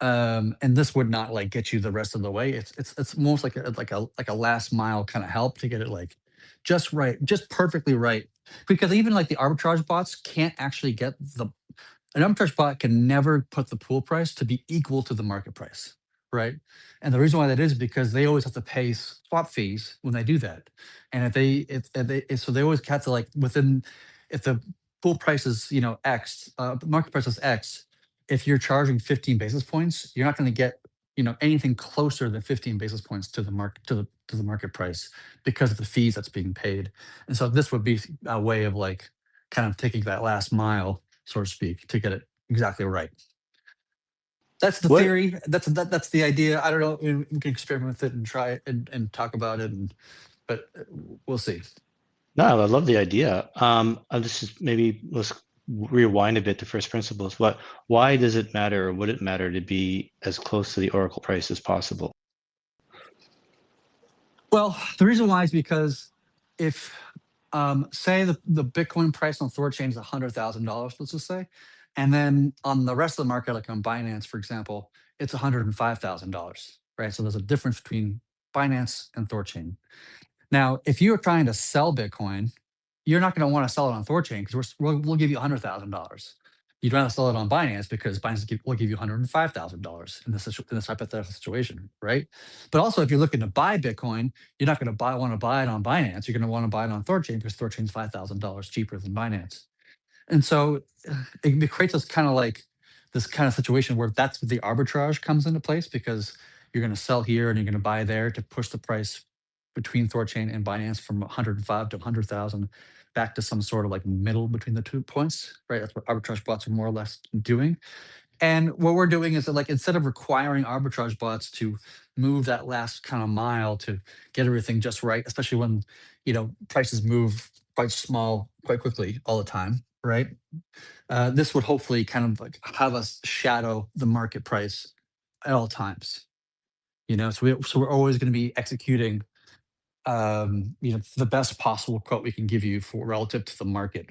And this would not like get you the rest of the way. It's most like a last mile kind of help to get it like just right, just perfectly right. Because even like the arbitrage bots can't actually get an arbitrage bot can never put the pool price to be equal to the market price, right? And the reason why that is because they always have to pay swap fees when they do that. And so they always have to like within if the pool price is X, the market price is X. If you're charging 15 basis points, you're not going to get anything closer than 15 basis points to the market price because of the fees that's being paid. And so this would be a way of like kind of taking that last mile, so to speak, to get it exactly right. That's the theory. That's the idea. I don't know. We can experiment with it and try it and talk about it, but we'll see. No, I love the idea. Maybe let's rewind a bit to first principles. Why does it matter, or would it matter to be as close to the Oracle price as possible? Well, the reason why is because if say the Bitcoin price on THORChain is $100,000, let's just say, and then on the rest of the market, like on Binance, for example, it's $105,000, right? So there's a difference between Binance and THORChain. Now, if you are trying to sell Bitcoin, you're not going to want to sell it on THORChain because we'll give you $100,000. You'd rather sell it on Binance because Binance will give you $105,000 in this hypothetical situation, right? But also, if you're looking to buy Bitcoin, you're not going to want to buy it on Binance. You're going to want to buy it on THORChain because THORChain's $5,000 cheaper than Binance. And so it creates this kind of situation where that's where the arbitrage comes into place because you're going to sell here and you're going to buy there to push the price between THORChain and Binance from 105 to 100,000 back to some sort of like middle between the 2 points, right? That's what arbitrage bots are more or less doing. And what we're doing is that like instead of requiring arbitrage bots to move that last kind of mile to get everything just right, especially when prices move quite small quite quickly all the time, right? This would hopefully kind of like have us shadow the market price at all times. So we're always going to be executing the best possible quote we can give you for relative to the market.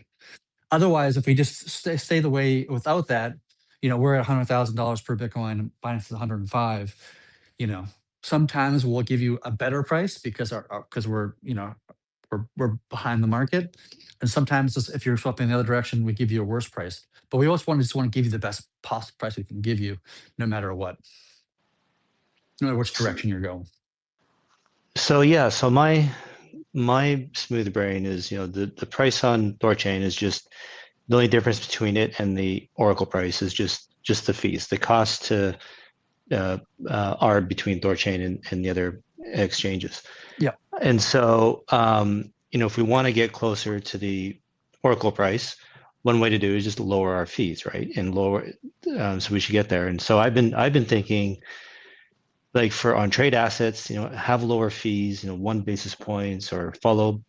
Otherwise, if we just stay the way without that, we're at $100,000 per Bitcoin, and Binance is 105. Sometimes we'll give you a better price because we're behind the market, and sometimes if you're swapping the other direction, we give you a worse price. But we always just want to give you the best possible price we can give you, no matter what, no matter which direction you're going. So yeah, so my smooth brain is, the price on THORChain is just the only difference between it and the Oracle price is just the fees. The cost to are between THORChain and the other exchanges. Yeah. And so if we want to get closer to the Oracle price, one way to do is just lower our fees, right? And lower, so we should get there. And so I've been thinking, like for on trade assets, have lower fees, 1 basis points, or follow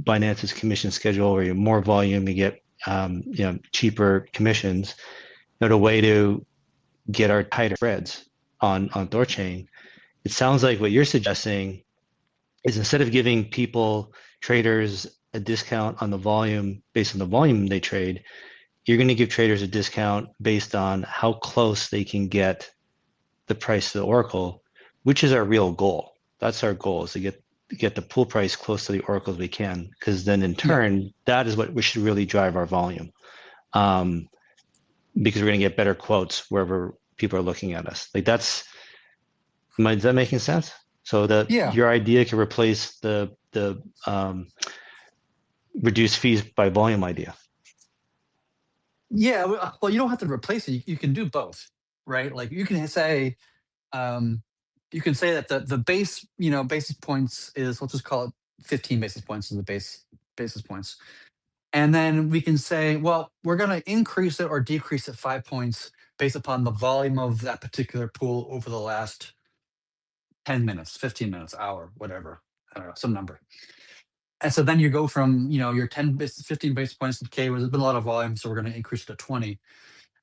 Binance's commission schedule, where you have more volume, you get cheaper commissions. The way to get our tighter spreads on THORChain. It sounds like what you're suggesting is instead of giving traders a discount on the volume based on the volume they trade, you're going to give traders a discount based on how close they can get the price to the Oracle, which is our real goal. That's our goal, is to get the pool price close to the Oracle as we can, because then in turn, that is what we should really drive our volume, because we're going to get better quotes wherever people are looking at us. Like is that making sense? So that your idea can replace the reduced fees by volume idea. Yeah, well, you don't have to replace it. You can do both, right? Like you can say, you can say that the base, basis points is, let's just call it 15 basis points is the basis points. And then we can say, well, we're going to increase it or decrease it 5 points based upon the volume of that particular pool over the last 10 minutes, 15 minutes, hour, whatever, I don't know, some number. And so then you go from, your 15 basis points, okay, there's been a lot of volume, so we're going to increase it to 20.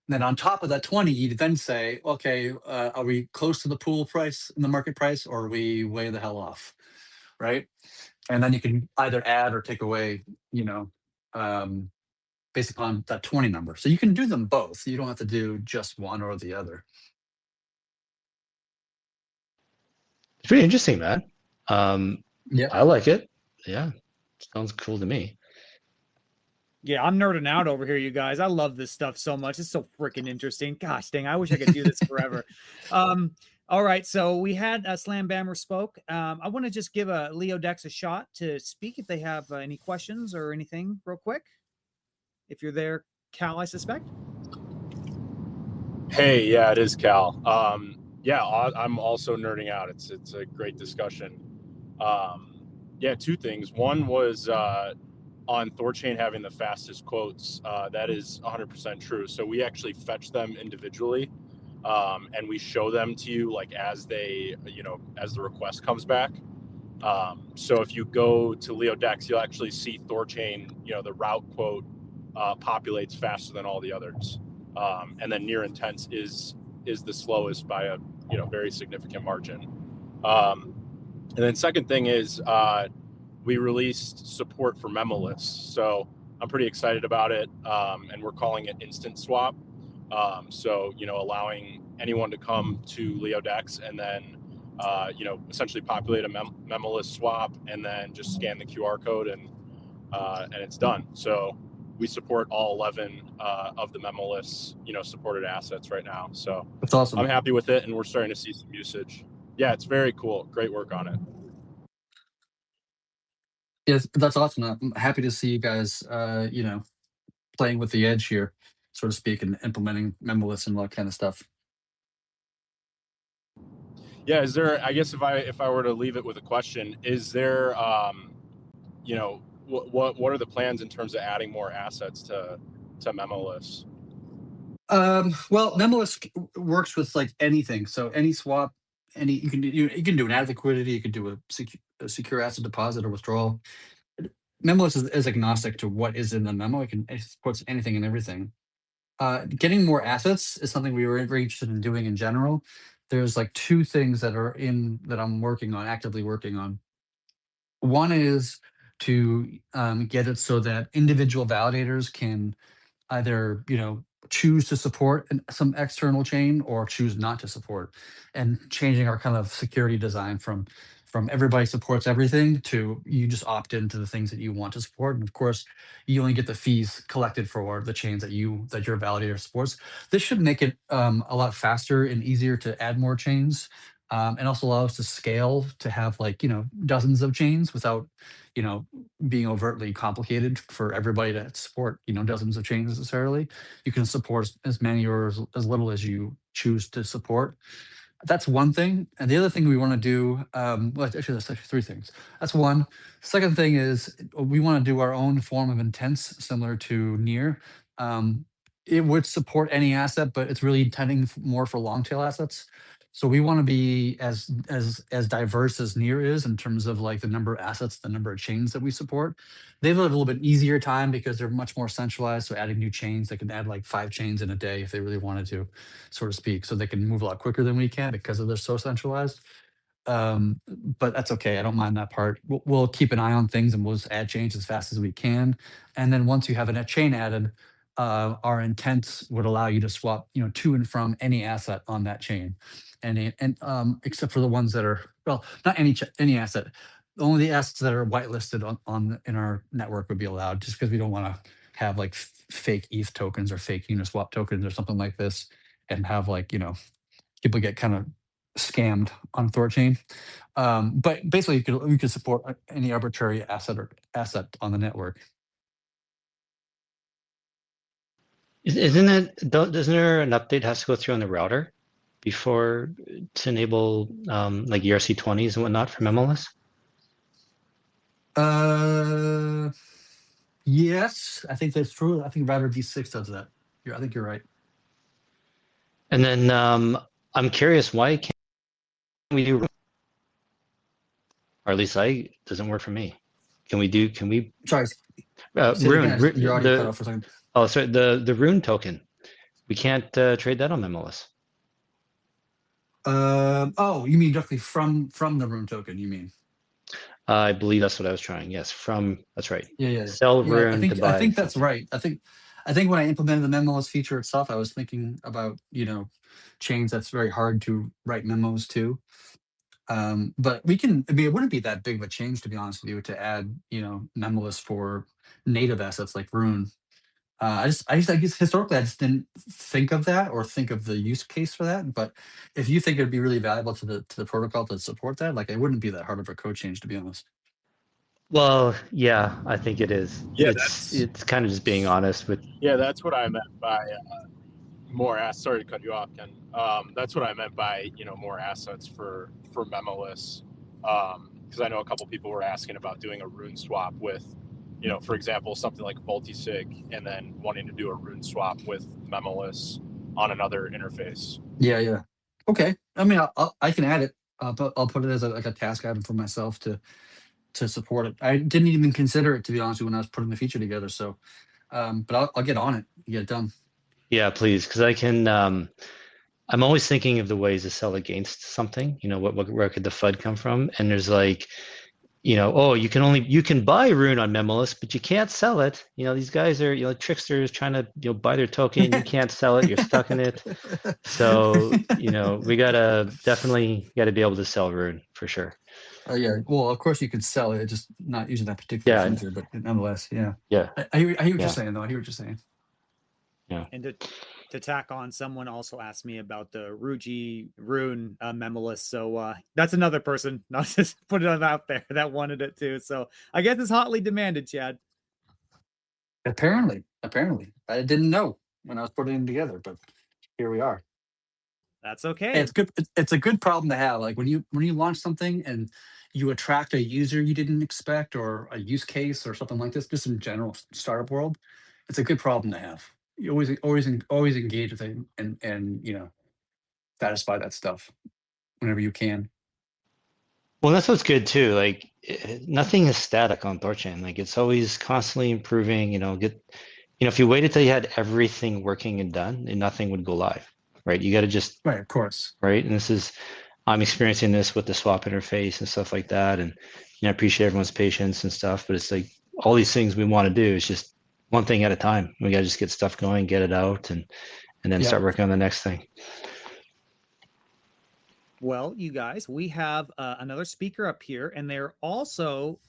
Then on top of that 20, you then say, okay, are we close to the pool price in the market price, or are we way the hell off, right? And then you can either add or take away, based upon that 20 number. So you can do them both. You don't have to do just one or the other. It's pretty interesting, man. Yeah, I like it. Yeah, sounds cool to me. Yeah, I'm nerding out over here, you guys. I love this stuff so much. It's so freaking interesting. Gosh dang, I wish I could do this forever. All right, so we had Slam Bammer spoke. I want to just give Leo Dex a shot to speak if they have any questions or anything real quick. If you're there, Cal, I suspect. Hey, yeah, it is Cal. Yeah, I'm also nerding out. It's a great discussion. Yeah, two things. One was on THORChain having the fastest quotes. That is 100% true. So we actually fetch them individually, and we show them to you like as they, as the request comes back. So if you go to Leo Dex, you'll actually see THORChain, the route quote populates faster than all the others. And then near intense is the slowest by a very significant margin. And then second thing is we released support for memoless. So I'm pretty excited about it, and we're calling it Instant Swap. So allowing anyone to come to Leo Dex and then essentially populate a memoless swap and then just scan the QR code and it's done. So we support all 11 of the memoless, supported assets right now. So that's awesome. I'm happy with it, and we're starting to see some usage. Yeah, it's very cool. Great work on it. Yes, that's awesome. I'm happy to see you guys, playing with the edge here, so to speak, and implementing memoless and all that kind of stuff. Yeah, is there? I guess if I were to leave it with a question, is there, what are the plans in terms of adding more assets to memoless? Well, memoless works with like anything. So any swap, you can do an add liquidity, you can do a secure asset deposit or withdrawal. Memoless is agnostic to what is in the memo. It supports anything and everything. Getting more assets is something we were very interested in doing in general. There's like two things that I'm actively working on. One is to get it so that individual validators can either choose to support some external chain or choose not to support, and changing our kind of security design from everybody supports everything to you just opt into the things that you want to support, and of course you only get the fees collected for the chains that your validator supports. This should make it a lot faster and easier to add more chains, and also allow us to scale to have dozens of chains without being overtly complicated for everybody to support dozens of chains necessarily. You can support as many or as little as you choose to support. That's one thing. And the other thing we want to do, well, actually, that's actually three things. That's one. Second thing is we want to do our own form of intents similar to Near. It would support any asset, but it's really intending more for long tail assets. So we want to be as diverse as Near is in terms of like the number of assets, the number of chains that we support. They have a little bit easier time because they're much more centralized. So adding new chains, they can add like 5 chains in a day if they really wanted to, so to speak. So they can move a lot quicker than we can because they're so centralized. But that's okay. I don't mind that part. We'll keep an eye on things and we'll just add chains as fast as we can. And then once you have a chain added, our intents would allow you to swap, to and from any asset on that chain, and except for the ones that are, well, not any asset. Only the assets that are whitelisted in our network would be allowed, just because we don't want to have like fake ETH tokens or fake Uniswap tokens or something like this, and have people get kind of scammed on THORChain. But basically, you could support any arbitrary asset on the network. Doesn't there an update has to go through on the router? before to enable like ERC20s and whatnot from MLS? Yes, I think that's true. I think Router V6 does that. I think you're right. And then I'm curious, why can't we do, or at least doesn't work for me. Can we Sorry, say it Rune, again. Your audio cut off for a second. oh, sorry, the Rune token. We can't trade that on MLS. Oh, you mean directly from the Rune token? You mean? I believe that's what I was trying. Yes, that's right. Yeah. Sell Yeah, Rune to buy. I think that's something. right. I think when I implemented the memoless feature itself, I was thinking about chains that's very hard to write memos to. But we can. I mean, it wouldn't be that big of a change, to be honest with you, to add memoless for native assets like Rune. I guess historically I just didn't think of that or think of the use case for that. But if you think it'd be really valuable to the protocol to support that, like it wouldn't be that hard of a code change, to be honest. Well, yeah, I think it is. Yeah, it's kind of just being honest with. Yeah, that's what I meant by more assets. Sorry to cut you off, Ken. That's what I meant by more assets for memoless, because I know a couple people were asking about doing a rune swap with, for example, something like multisig, and then wanting to do a rune swap with memoless on another interface. Yeah. Okay. I mean, I can add it. I'll put it as a task item for myself to support it. I didn't even consider it, to be honest with you, when I was putting the feature together. So, but I'll get on it and get it done. Yeah, please, because I can. I'm always thinking of the ways to sell against something. Where could the FUD come from? And there's like, oh, you can buy Rune on memoless, but you can't sell it. These guys are tricksters trying to buy their token. You can't sell it. You're stuck in it. So we definitely gotta be able to sell Rune for sure. Yeah. Well, of course you could sell it, just not using that particular feature, but nonetheless, yeah. Yeah. I hear what you're saying, though. I hear what you're saying. Yeah. And to tack on, someone also asked me about the Rune memoless. So that's another person, not just put it out there, that wanted it too. So I guess it's hotly demanded, Chad. Apparently. I didn't know when I was putting it together, but here we are. That's okay. Hey, it's good. It's a good problem to have. Like when you launch something and you attract a user you didn't expect, or a use case or something like this, just in general startup world, it's a good problem to have. You always engage with it and satisfy that stuff whenever you can. Well, that's what's good too. Like nothing is static on THORChain. Like it's always constantly improving. If you waited till you had everything working and done, and nothing would go live, right? You got to just Right, of course. Right, and I'm experiencing this with the swap interface and stuff like that, and I appreciate everyone's patience and stuff. But it's like all these things we want to do is just one thing at a time. We got to just get stuff going, get it out, and then start working on the next thing. Well, you guys, we have another speaker up here, and they're also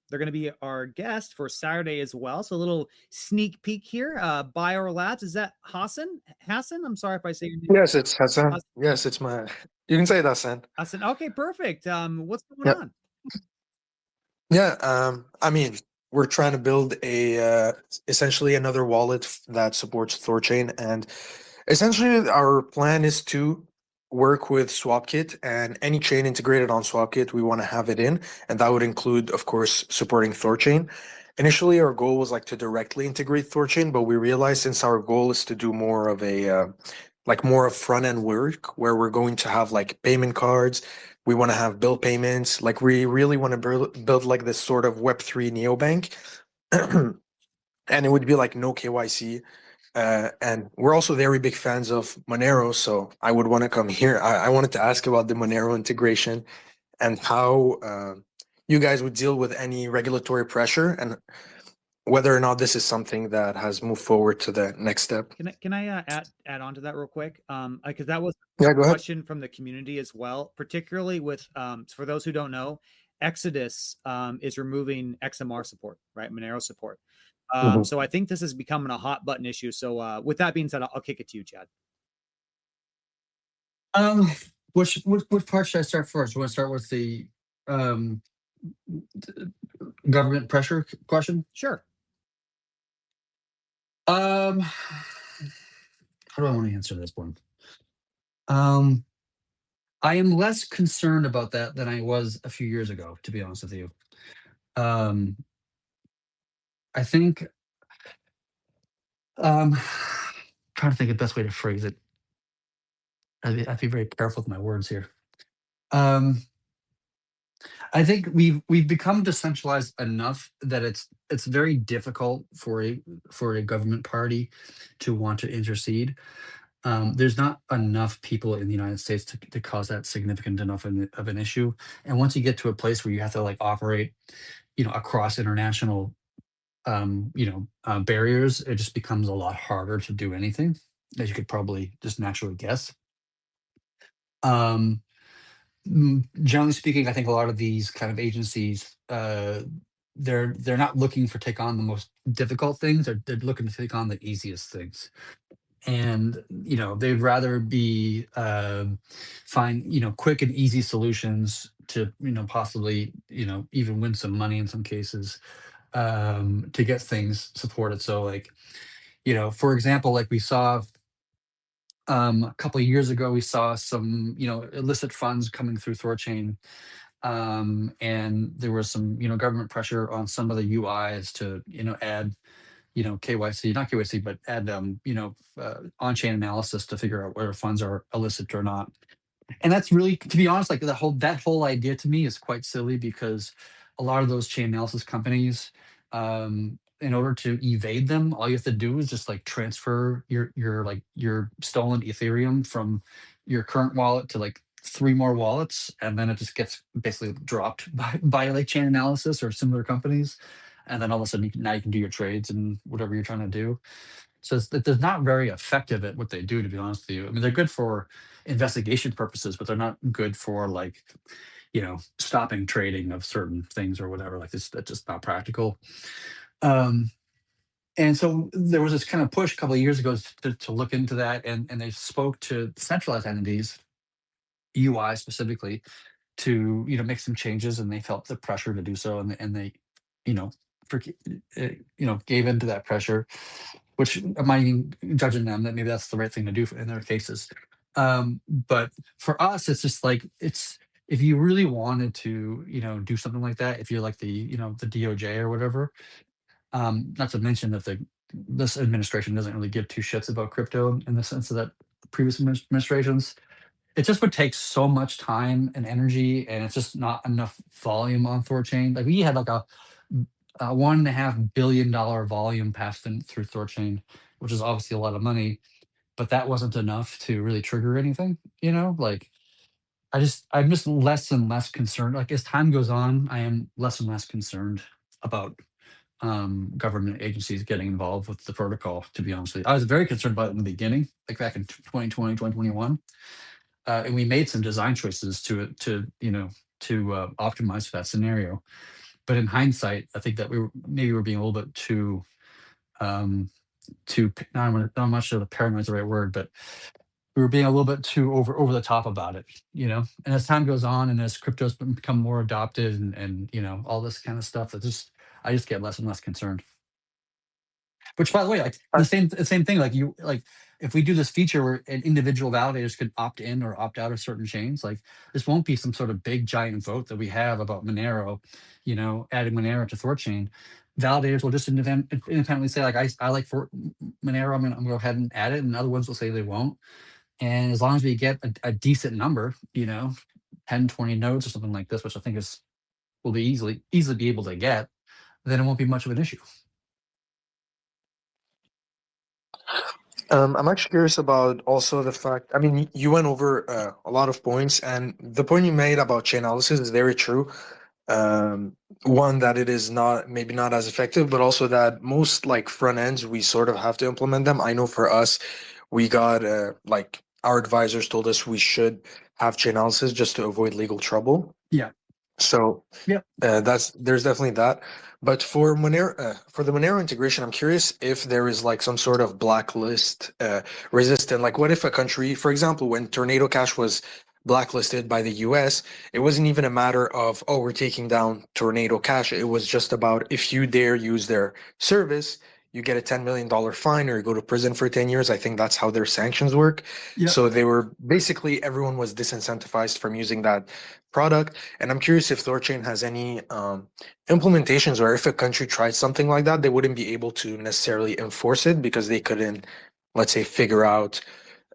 they're going to be our guest for Saturday as well. So a little sneak peek here. By our labs, is that Hassan? Hassan, I'm sorry if I say your name. Yes, it's Hassan. Yes, it's my. You can say it, Hassan. Hassan. Okay, perfect. What's going on? Yeah. I mean, we're trying to build essentially another wallet that supports THORChain, and essentially our plan is to work with SwapKit, and any chain integrated on SwapKit, we want to have it in, and that would include, of course, supporting THORChain. Initially, our goal was to directly integrate THORChain, but we realized since our goal is to do more of a more of front-end work, where we're going to have payment cards, we want to have bill payments, we really want to build this sort of Web3 neobank, and it would be no KYC. And we're also very big fans of Monero, so I would want to come here. I wanted to ask about the Monero integration and how you guys would deal with any regulatory pressure, and whether or not this is something that has moved forward to the next step. Can I add on to that real quick? Because that was a question from the community as well, particularly with for those who don't know, Exodus is removing XMR support, right? Monero support. So I think this is becoming a hot button issue. So with that being said, I'll kick it to you, Chad. Which part should I start first? You want to start with the government pressure question? Sure. How do I want to answer this one? I am less concerned about that than I was a few years ago, to be honest with you. I think trying to think of the best way to phrase it. I'd be very careful with my words here. I think we've become decentralized enough that it's very difficult for a government party to want to intercede. There's not enough people in the United States to cause that significant enough of an issue. And once you get to a place where you have to like operate, across international, barriers, it just becomes a lot harder to do anything, as you could probably just naturally guess. Um, Generally speaking, I think a lot of these kind of agencies, they're not looking for take on the most difficult things. They're looking to take on the easiest things, and they'd rather be find quick and easy solutions to possibly even win some money in some cases, to get things supported. So like for example, like we saw a couple of years ago, we saw some illicit funds coming through THORChain, and there was some government pressure on some of the UIs to add KYC, not KYC, but add on-chain analysis to figure out whether funds are illicit or not. And that's really, to be honest, like that whole idea to me is quite silly, because a lot of those chain analysis companies, in order to evade them, all you have to do is just like transfer your stolen Ethereum from your current wallet to like 3 more wallets, and then it just gets basically dropped by like chain analysis or similar companies, and then all of a sudden now you can do your trades and whatever you're trying to do. So they're not very effective at what they do, to be honest with you. I mean, they're good for investigation purposes, but they're not good for like, stopping trading of certain things or whatever. Like this, that's just not practical. And so there was this kind of push a couple of years ago to look into that, and they spoke to centralized entities, UI specifically, to make some changes, and they felt the pressure to do so, and they, you know, for, gave into that pressure, which I'm not even judging them, that maybe that's the right thing to do in their cases. But for us, it's just like if you really wanted to, do something like that, if you're like the the DOJ or whatever, not to mention that this administration doesn't really give two shits about crypto in the sense of that previous administrations. It just would take so much time and energy, and it's just not enough volume on THORChain. Like we had like a $1.5 billion volume passed in through THORChain, which is obviously a lot of money, but that wasn't enough to really trigger anything. Like I'm just less and less concerned. Like as time goes on, I am less and less concerned about government agencies getting involved with the protocol, to be honest with you. I was very concerned about it in the beginning, like back in 2020, 2021. And we made some design choices to optimize for that scenario. But in hindsight, I think that we were being a little bit too not much of the paranoid is the right word, but we were being a little bit too over the top about it, And as time goes on, and as crypto's become more adopted, and all this kind of stuff, I just get less and less concerned. Which, by the way, like the same thing, like if we do this feature where an individual validators could opt in or opt out of certain chains, like this won't be some sort of big giant vote that we have about Monero, adding Monero to THORChain. Validators will just independently say, like, I like for Monero, I'm gonna go ahead and add it, and other ones will say they won't. And as long as we get a decent number, 10, 20 nodes or something like this, which I think will be easily be able to get, then it won't be much of an issue. I'm actually curious about also the fact, I mean, you went over a lot of points, and the point you made about chain analysis is very true. One, that it is maybe not as effective, but also that most like front ends, we sort of have to implement them. I know for us, we got like our advisors told us we should have chain analysis just to avoid legal trouble. Yeah. So yeah, there's definitely that. But for Monero, for the Monero integration, I'm curious if there is like some sort of blacklist resistant. Like, what if a country, for example, when Tornado Cash was blacklisted by the US, it wasn't even a matter of, we're taking down Tornado Cash. It was just about, if you dare use their service, you get a $10 million fine or you go to prison for 10 years. I think that's how their sanctions work. Yeah. So they were basically, everyone was disincentivized from using that product. And I'm curious if THORChain has any implementations, or if a country tried something like that, they wouldn't be able to necessarily enforce it because they couldn't, let's say, figure out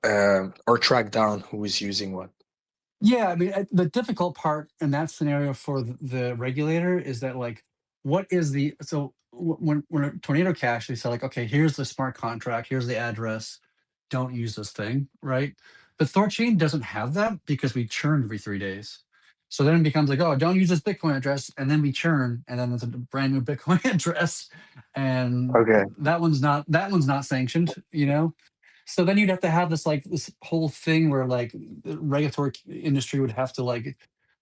or track down who is using what. Yeah, I mean, the difficult part in that scenario for the regulator is that, like, what is the so when a Tornado Cash, they say like, okay, here's the smart contract, here's the address, don't use this thing, right? But THORChain doesn't have that because we churn every 3 days. So then it becomes like, oh, don't use this Bitcoin address, and then we churn, and then it's a brand new Bitcoin address, and Okay. that one's not sanctioned, you know. So then you'd have to have this whole thing where like the regulatory industry would have to like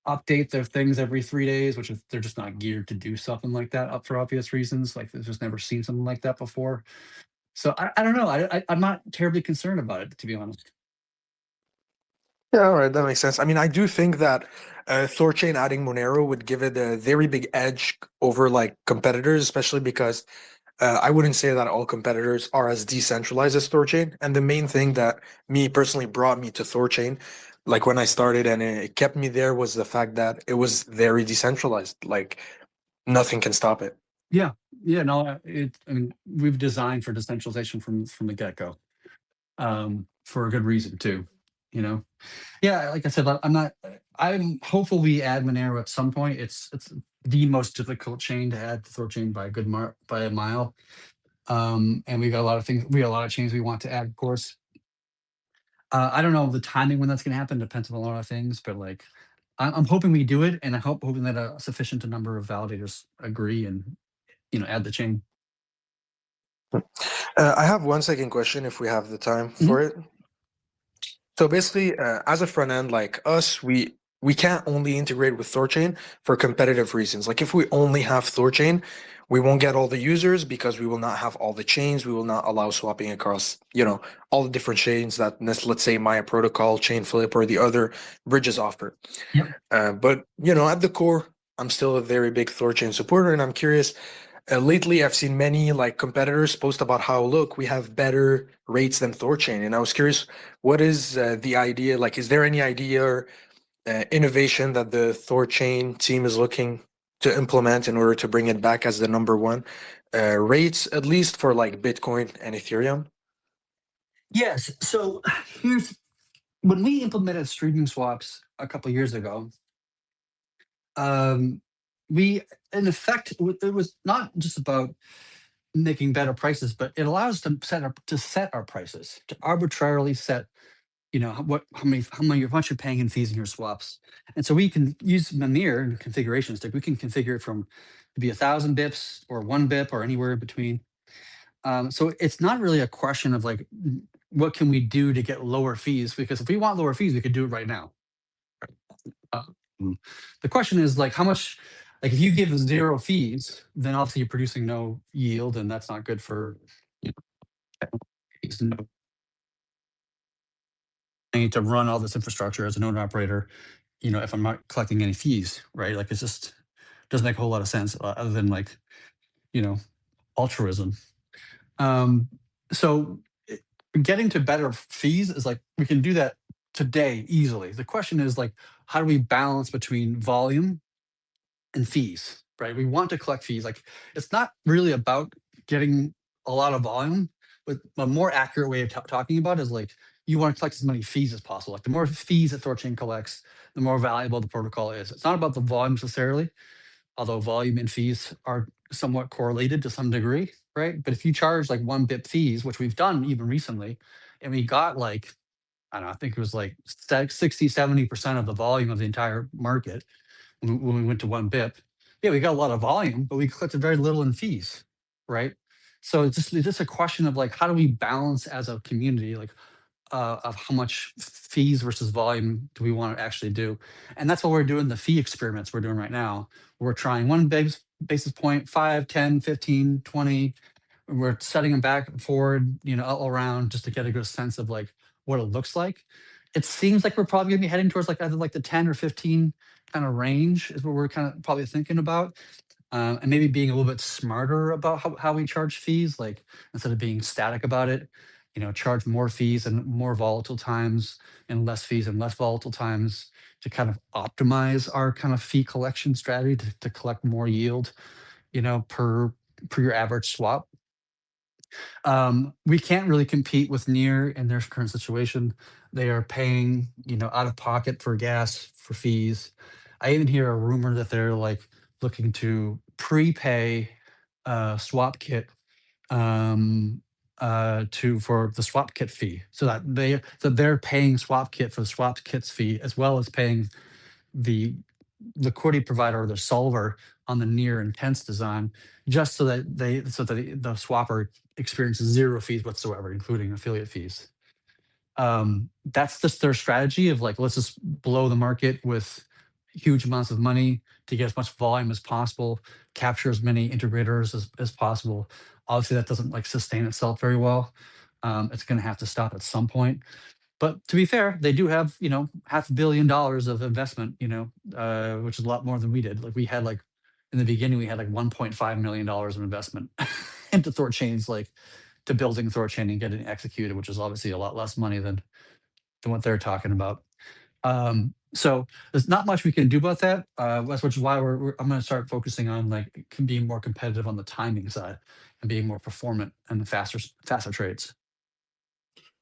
update their things every 3 days, which is they're just not geared to do something like that up for obvious reasons. Like they've just never seen something like that before. So I don't know. I'm not terribly concerned about it, to be honest. Yeah, all right, that makes sense. I mean, I do think that THORChain adding Monero would give it a very big edge over like competitors, especially because I wouldn't say that all competitors are as decentralized as THORChain. And the main thing that me personally brought me to THORChain, like when I started and it kept me there, was the fact that it was very decentralized. Like nothing can stop it. Yeah, yeah. No, I mean, we've designed for decentralization from the get go, for a good reason too. You know. Yeah, like I said, I'm not. I'm hopeful we add Monero at some point. It's the most difficult chain to add to THORChain by a mile. And we got a lot of things. We got a lot of chains we want to add, of course. I don't know the timing when that's going to happen. Depends on a lot of things, but like, I'm hoping we do it, and hoping that a sufficient number of validators agree and add the chain. I have one second question if we have the time Mhm. for it. So basically, as a front end like us, we can't only integrate with THORChain for competitive reasons. Like if we only have THORChain, we won't get all the users because we will not have all the chains. We will not allow swapping across, all the different chains that, let's say, Maya Protocol, Chainflip, or the other bridges offer. Yep. But at the core, I'm still a very big THORChain supporter, and I'm curious. Lately, I've seen many like competitors post about how, look, we have better rates than THORChain, and I was curious, what is the idea? Like, is there any idea or innovation that the THORChain team is looking to implement in order to bring it back as the number one rates, at least for like Bitcoin and Ethereum? Yes. So here's when we implemented streaming swaps a couple years ago. We, in effect, it was not just about making better prices, but it allows us to set our prices, to arbitrarily set, how much you're paying in fees in your swaps. And so we can use Mimir and configurations. Like we can configure it from to be 1,000 bips or 1 bip or anywhere in between. So it's not really a question of like, what can we do to get lower fees? Because if we want lower fees, we could do it right now. The question is like how much, like if you give 0 fees, then obviously you're producing no yield, and that's not good for I need to run all this infrastructure as a node operator, if I'm not collecting any fees, right? Like it's just doesn't make a whole lot of sense other than like, altruism. So getting to better fees is like we can do that today easily. The question is like, how do we balance between volume and fees, right? We want to collect fees. Like it's not really about getting a lot of volume, but a more accurate way of talking about it is like you want to collect as many fees as possible. Like the more fees that THORChain collects, the more valuable the protocol is. It's not about the volume necessarily, although volume and fees are somewhat correlated to some degree, right? But if you charge like 1 bip fees, which we've done even recently, and we got like, I don't know, I think it was like 60, 70% of the volume of the entire market when we went to 1 bip. Yeah, we got a lot of volume, but we collected very little in fees, right? So it's just a question of like, how do we balance as a community, like of how much fees versus volume do we want to actually do? And that's what we're doing, the fee experiments we're doing right now. We're trying 1 basis point, 5, 10, 15, 20. We're setting them back and forward, all around just to get a good sense of like what it looks like. It seems like we're probably gonna be heading towards like either like the 10 or 15 kind of range is what we're kind of probably thinking about. and maybe being a little bit smarter about how we charge fees, like instead of being static about it, charge more fees and more volatile times and less fees and less volatile times to kind of optimize our kind of fee collection strategy to collect more yield, per your average swap. We can't really compete with Near in their current situation. They are paying, out of pocket for gas, for fees. I even hear a rumor that they're like looking to prepay swap kit for the swap kit fee, so that they're paying swap kit for the swap kit's fee as well as paying the liquidity provider or the solver on the near intense design, just so that the swapper experiences zero fees whatsoever, including affiliate fees. That's just their strategy of like, let's just blow the market with huge amounts of money to get as much volume as possible, capture as many integrators as possible. Obviously, that doesn't like sustain itself very well. It's going to have to stop at some point. But to be fair, they do have, $500 million of investment, which is a lot more than we did. Like we had like in the beginning, we had like $1.5 million of investment into THORChains, like to building THORChain and getting executed, which is obviously a lot less money than what they're talking about. So there's not much we can do about that. That's which is why I'm going to start focusing on like being more competitive on the timing side and being more performant and faster trades.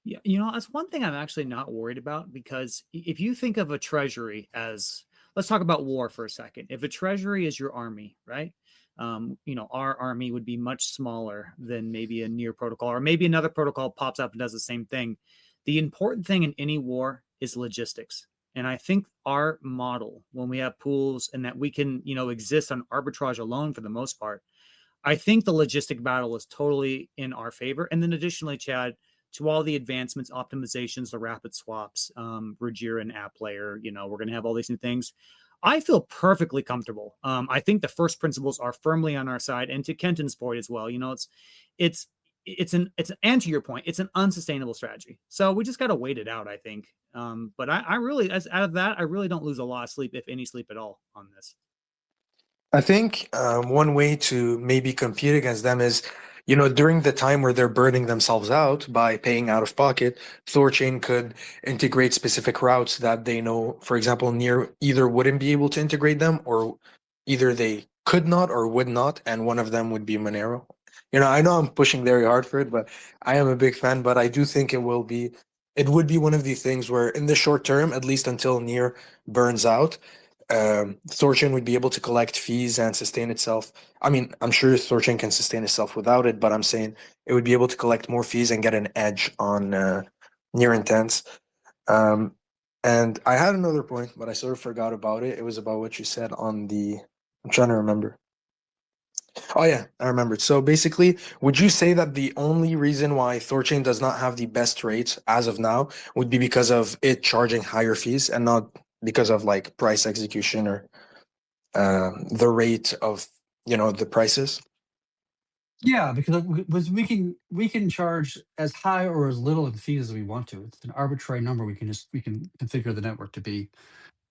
Yeah, that's one thing I'm actually not worried about, because if you think of a treasury as, let's talk about war for a second. If a treasury is your army, right? Our army would be much smaller than maybe a Near protocol, or maybe another protocol pops up and does the same thing. The important thing in any war is logistics. And I think our model, when we have pools and that we can, exist on arbitrage alone for the most part, I think the logistic battle is totally in our favor. And then additionally, Chad, to all the advancements, optimizations, the rapid swaps, Ruggiero and app layer, we're going to have all these new things. I feel perfectly comfortable. I think the first principles are firmly on our side. And to Kenton's point as well, and to your point, it's an unsustainable strategy. So we just got to wait it out, I think. But I really, out of that, I really don't lose a lot of sleep, if any sleep at all, on this. I think one way to maybe compete against them is, during the time where they're burning themselves out by paying out of pocket, THORChain could integrate specific routes that they know, for example, Near either wouldn't be able to integrate them, or either they could not or would not, and one of them would be Monero. I know I'm pushing very hard for it, but I am a big fan. But I do think it would be one of the things where, in the short term, at least until Near burns out, THORChain would be able to collect fees and sustain itself. I mean, I'm sure THORChain can sustain itself without it, but I'm saying it would be able to collect more fees and get an edge on Near intense. And I had another point, but I sort of forgot about it. It was about what you said on the. I'm trying to remember. Oh yeah, I remembered. So basically, would you say that the only reason why THORChain does not have the best rates as of now would be because of it charging higher fees, and not because of like price execution or the rate of the prices? Yeah, because we can charge as high or as little in fees as we want to. It's an arbitrary number. We can configure the network to be.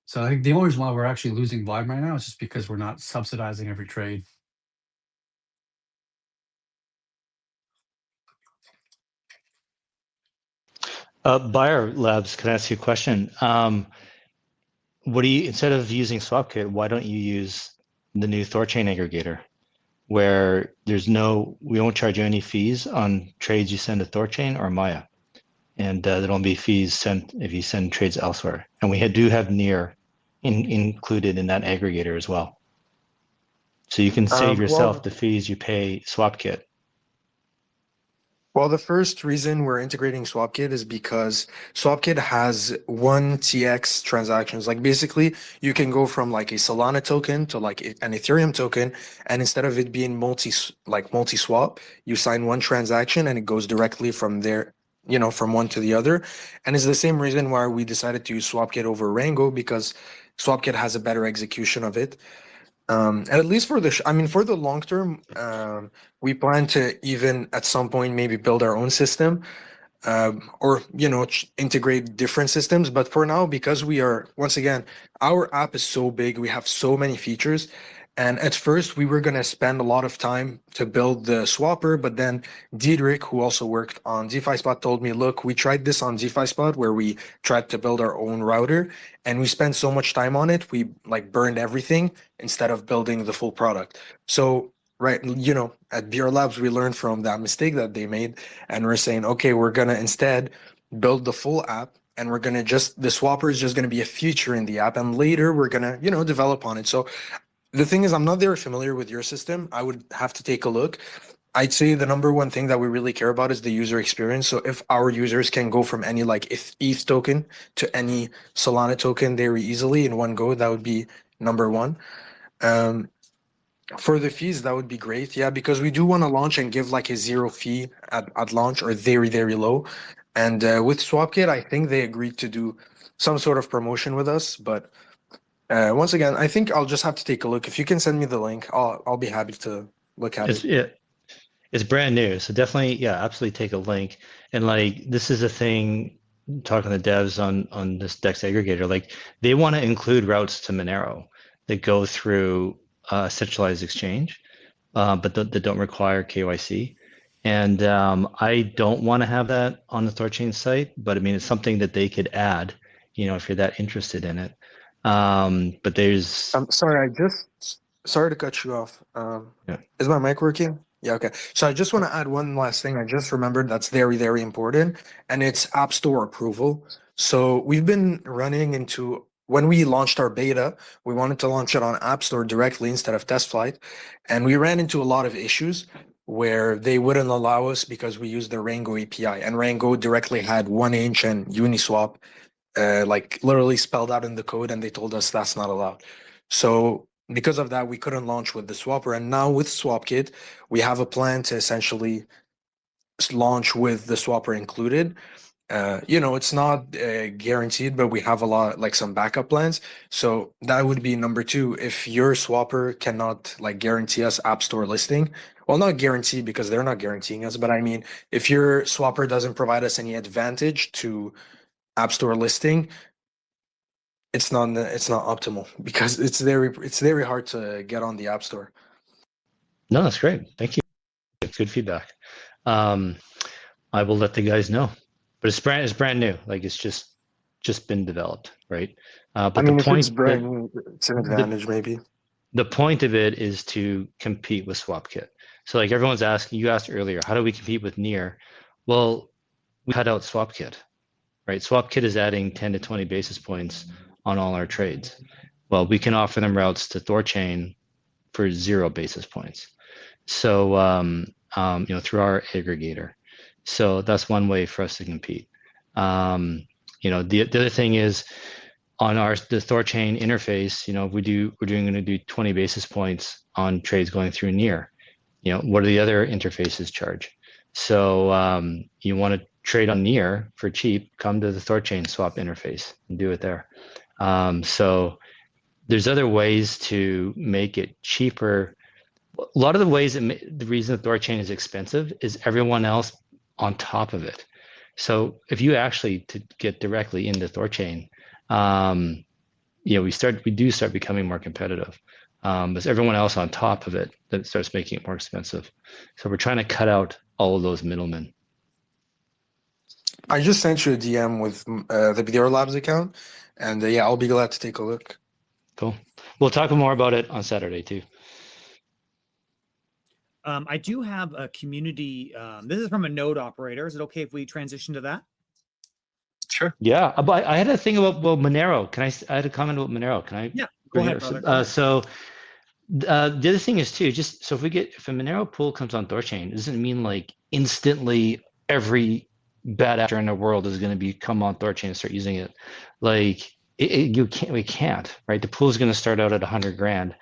So I think the only reason why we're actually losing volume right now is just because we're not subsidizing every trade. Buyer Labs, can I ask you a question? Instead of using SwapKit, why don't you use the new THORChain aggregator, where we won't charge you any fees on trades you send to THORChain or Maya, and there won't be fees sent if you send trades elsewhere. And we do have Near included in that aggregator as well, so you can save yourself the fees you pay SwapKit. Well, the first reason we're integrating SwapKit is because SwapKit has 1TX transactions. Like basically, you can go from like a Solana token to like an Ethereum token, and instead of it being multi-swap, you sign one transaction and it goes directly from there, from one to the other. And it's the same reason why we decided to use SwapKit over Rango, because SwapKit has a better execution of it. And at least for the long term, we plan to even at some point maybe build our own system, or integrate different systems. But for now, because we are, once again, our app is so big, we have so many features, And at first, we were going to spend a lot of time to build the swapper, but then Diederik, who also worked on DeFi Spot, told me, look, we tried this on DeFi Spot where we tried to build our own router, and we spent so much time on it, we like burned everything instead of building the full product. So, right, you know, at BR Labs, we learned from that mistake that they made, and we're saying, okay, we're going to instead build the full app, and we're going to just, the swapper is just going to be a feature in the app, and later we're going to, you know, develop on it. So the thing is, I'm not very familiar with your system. I would have to take a look. I'd say the number one thing that we really care about is the user experience. So if our users can go from any like ETH token to any Solana token very easily in one go, that would be number one. For the fees, that would be great. Yeah, because we do want to launch and give like a zero fee at launch or very, very low. And with SwapKit, I think they agreed to do some sort of promotion with us, but once again, I think I'll just have to take a look. If you can send me the link, I'll be happy to look at it. It's brand new, so definitely, yeah, absolutely take a link. And like this is a thing, talking to the devs on this DEX aggregator, like they want to include routes to Monero that go through a centralized exchange, but that don't require KYC. And I don't want to have that on the THORChain site, but I mean it's something that they could add, you know, if you're that interested in it. But there's. I'm sorry, sorry to cut you off. Yeah. Is my mic working? Yeah, okay. So I just want to add one last thing. I just remembered that's very, very important, and it's App Store approval. So we've been running into, when we launched our beta, we wanted to launch it on App Store directly instead of test flight, and we ran into a lot of issues where they wouldn't allow us because we used the Rango API, and Rango directly had 1inch and Uniswap like literally spelled out in the code, and they told us that's not allowed. So because of that, we couldn't launch with the swapper. And now with SwapKit, we have a plan to essentially launch with the swapper included. You know, it's not guaranteed, but we have a lot, like some backup plans. So that would be number two. If your swapper cannot like guarantee us App Store listing, well, not guarantee because they're not guaranteeing us, but I mean, if your swapper doesn't provide us any advantage to App Store listing, it's not optimal because it's very hard to get on the App Store. No, that's great. Thank you. Good feedback. I will let the guys know, but it's brand new. Like it's just been developed, right? But I mean, the if point, it's brand new, it's an advantage, maybe. The point of it is to compete with SwapKit. So like everyone's asking, you asked earlier, how do we compete with Near? Well, we cut out SwapKit, right? SwapKit is adding 10 to 20 basis points on all our trades. Well, we can offer them routes to THORChain for 0 basis points. So, you know, through our aggregator. So that's one way for us to compete. You know, the other thing is on the THORChain interface, you know, we're going to do 20 basis points on trades going through Near. You know, what do the other interfaces charge? So you want to trade on Near for cheap, come to the THORChain swap interface and do it there. So there's other ways to make it cheaper. A lot of the ways the reason the THORChain is expensive is everyone else on top of it. So if you actually to get directly into THORChain, you know, we do start becoming more competitive. But everyone else on top of it that starts making it more expensive. So we're trying to cut out all of those middlemen. I just sent you a DM with the BDR Labs account, and yeah, I'll be glad to take a look. Cool. We'll talk more about it on Saturday too. I do have a community. This is from a node operator. Is it okay if we transition to that? Sure. Yeah, but I had a thing about Monero. I had a comment about Monero. Can I? Yeah, go ahead, brother. So the other thing is too, just so if a Monero pool comes on THORChain, it doesn't mean like instantly every bad actor in the world is going to come on THORChain and start using it. Like we can't, right? The pool is going to start out at 100 grand,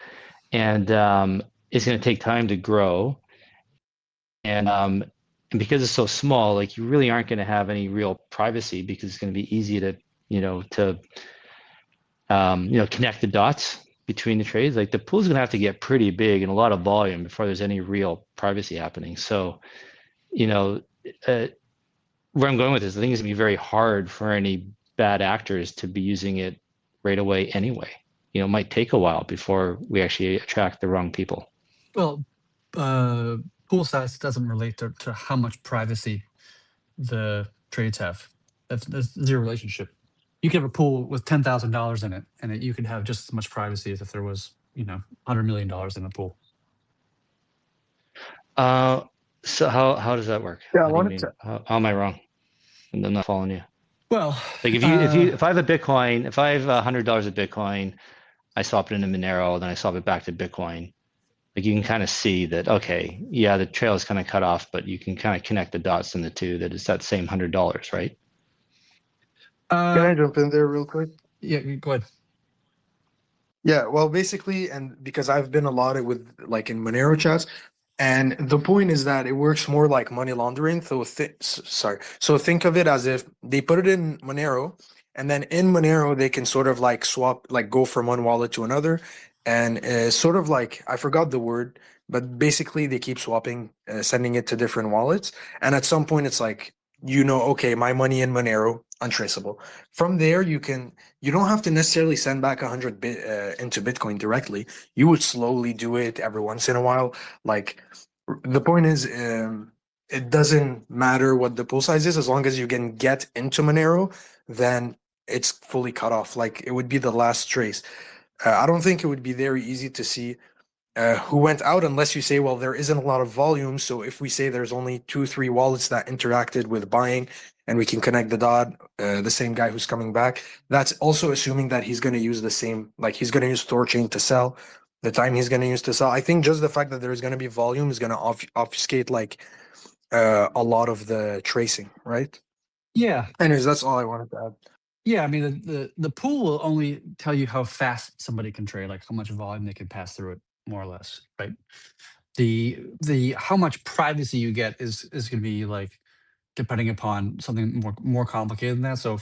and it's going to take time to grow, and because it's so small, like you really aren't going to have any real privacy because it's going to be easy to connect the dots between the trades. Like the pool is going to have to get pretty big and a lot of volume before there's any real privacy happening. So, you know, where I'm going with this, I think it's going to be very hard for any bad actors to be using it right away anyway. might take a while before we actually attract the wrong people. Well, pool size doesn't relate to how much privacy the trades have. That's zero relationship. You could have a pool with $10,000 in it, and you could have just as much privacy as if there was, $100 million in the pool. So how does that work? Yeah, I How do you wanted mean? to. How am I wrong? I'm not following you. Well, Like if I have a Bitcoin, if I have $100 of Bitcoin, I swap it into Monero, then I swap it back to Bitcoin. Like you can kind of see that, okay, yeah, the trail is kind of cut off, but you can kind of connect the dots in the two, that it's that same $100, right? Can I jump in there real quick? Yeah, go ahead. Yeah, well, basically, and because I've been allotted with like in Monero chats, and the point is that it works more like money laundering. So think of it as if they put it in Monero, and then in Monero they can sort of like swap, like go from one wallet to another, and sort of like I forgot the word, but basically they keep swapping, sending it to different wallets, and at some point it's like okay, my money in Monero, untraceable. From there, you don't have to necessarily send back 100 bit into Bitcoin directly. You would slowly do it every once in a while. Like the point is, it doesn't matter what the pool size is, as long as you can get into Monero, then it's fully cut off. Like it would be the last trace. I don't think it would be very easy to see who went out unless you say, well, there isn't a lot of volume. So if we say there's only 2-3 wallets that interacted with buying and we can connect the dot, the same guy who's coming back, that's also assuming that he's going to use the same, like he's going to use THORChain to sell the time he's going to use to sell. I think just the fact that there's going to be volume is going to obfuscate like a lot of the tracing, right? Yeah. Anyways, that's all I wanted to add. Yeah, I mean, the pool will only tell you how fast somebody can trade, like how much volume they can pass through it, more or less, right? The how much privacy you get is going to be like depending upon something more complicated than that. So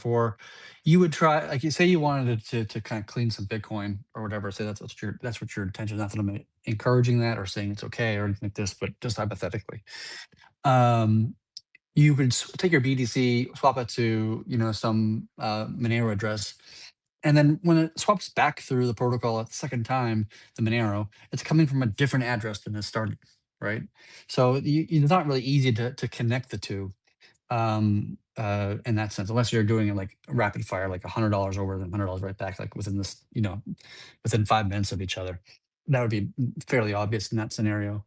you would try, like you say you wanted to kind of clean some Bitcoin or whatever. Say that's what your intention. Not that I'm encouraging that or saying it's okay or anything like this, but just hypothetically. You could take your BTC, swap it to some Monero address, and then when it swaps back through the protocol a second time, the Monero, it's coming from a different address than it started, right? So it's not really easy to connect the two in that sense, unless you're doing it like rapid fire, like $100 over, then $100 right back, like within this, within 5 minutes of each other. That would be fairly obvious in that scenario.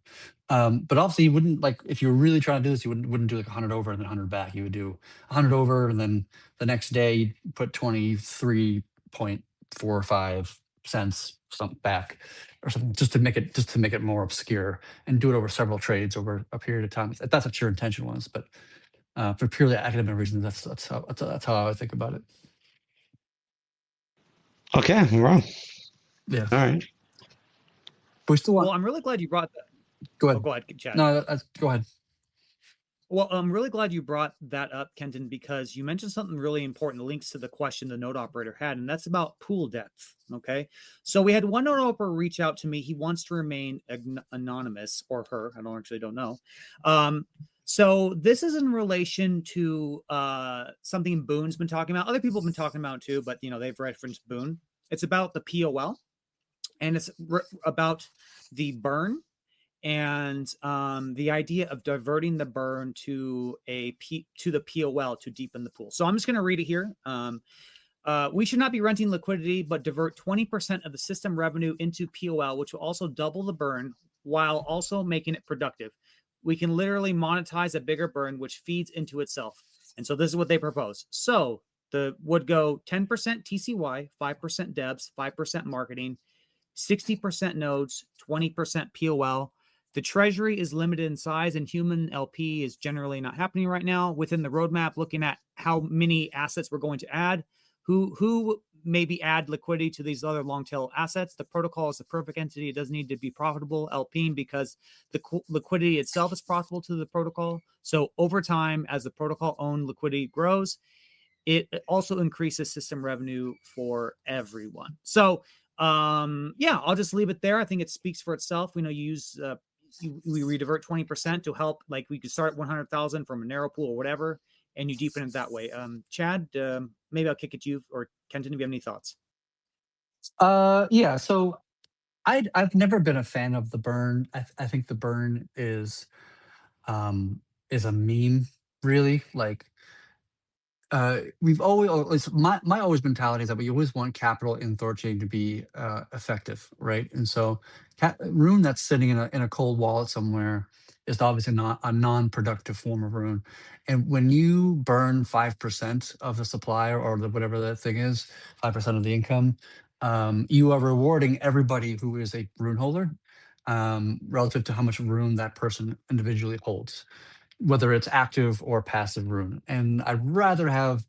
But obviously, you wouldn't, like, if you were really trying to do this, you wouldn't do like 100 over and then 100 back. You would do 100 over, and then the next day you'd put 23.45 cents something back or something, just to make it more obscure, and do it over several trades over a period of time. If that's what your intention was, but for purely academic reasons, that's how I would think about it. Okay, I'm wrong. Yeah. All right. But we still want. Well, I'm really glad you brought that. Go ahead. Oh, go ahead, Chad. No, go ahead. Well, I'm really glad you brought that up, Kenton, because you mentioned something really important that links to the question the node operator had, and that's about pool depth. Okay. So we had one node operator reach out to me. He wants to remain anonymous, or her. I don't know. So this is in relation to something Boone's been talking about. Other people have been talking about too, but they've referenced Boone. It's about the POL, and it's about the burn, and the idea of diverting the burn to the POL to deepen the pool. So I'm just going to read it here. We should not be renting liquidity, but divert 20% of the system revenue into POL, which will also double the burn while also making it productive. We can literally monetize a bigger burn, which feeds into itself. And so this is what they propose. So would go 10% TCY, 5% devs, 5% marketing, 60% nodes, 20% POL. The treasury is limited in size, and human LP is generally not happening right now. Within the roadmap, looking at how many assets we're going to add, who maybe add liquidity to these other long tail assets. The protocol is the perfect entity. It doesn't need to be profitable LPing because the liquidity itself is profitable to the protocol. So over time, as the protocol owned liquidity grows, it also increases system revenue for everyone. So yeah, I'll just leave it there. I think it speaks for itself. We know you use we redivert 20% to help, like we could start at 100,000 from a narrow pool or whatever, and you deepen it that way. Chad, maybe I'll kick it to you, or Kenton, if you have any thoughts. Yeah. So I've never been a fan of the burn. I think the burn um is a meme, really. Like we've always, or at least my always mentality is that we always want capital in THORChain to be effective, right? And so rune that's sitting in a cold wallet somewhere is obviously not a non-productive form of rune. And when you burn 5% of the supply or whatever that thing is, 5% of the income, you are rewarding everybody who is a rune holder relative to how much rune that person individually holds, whether it's active or passive rune. And I'd rather have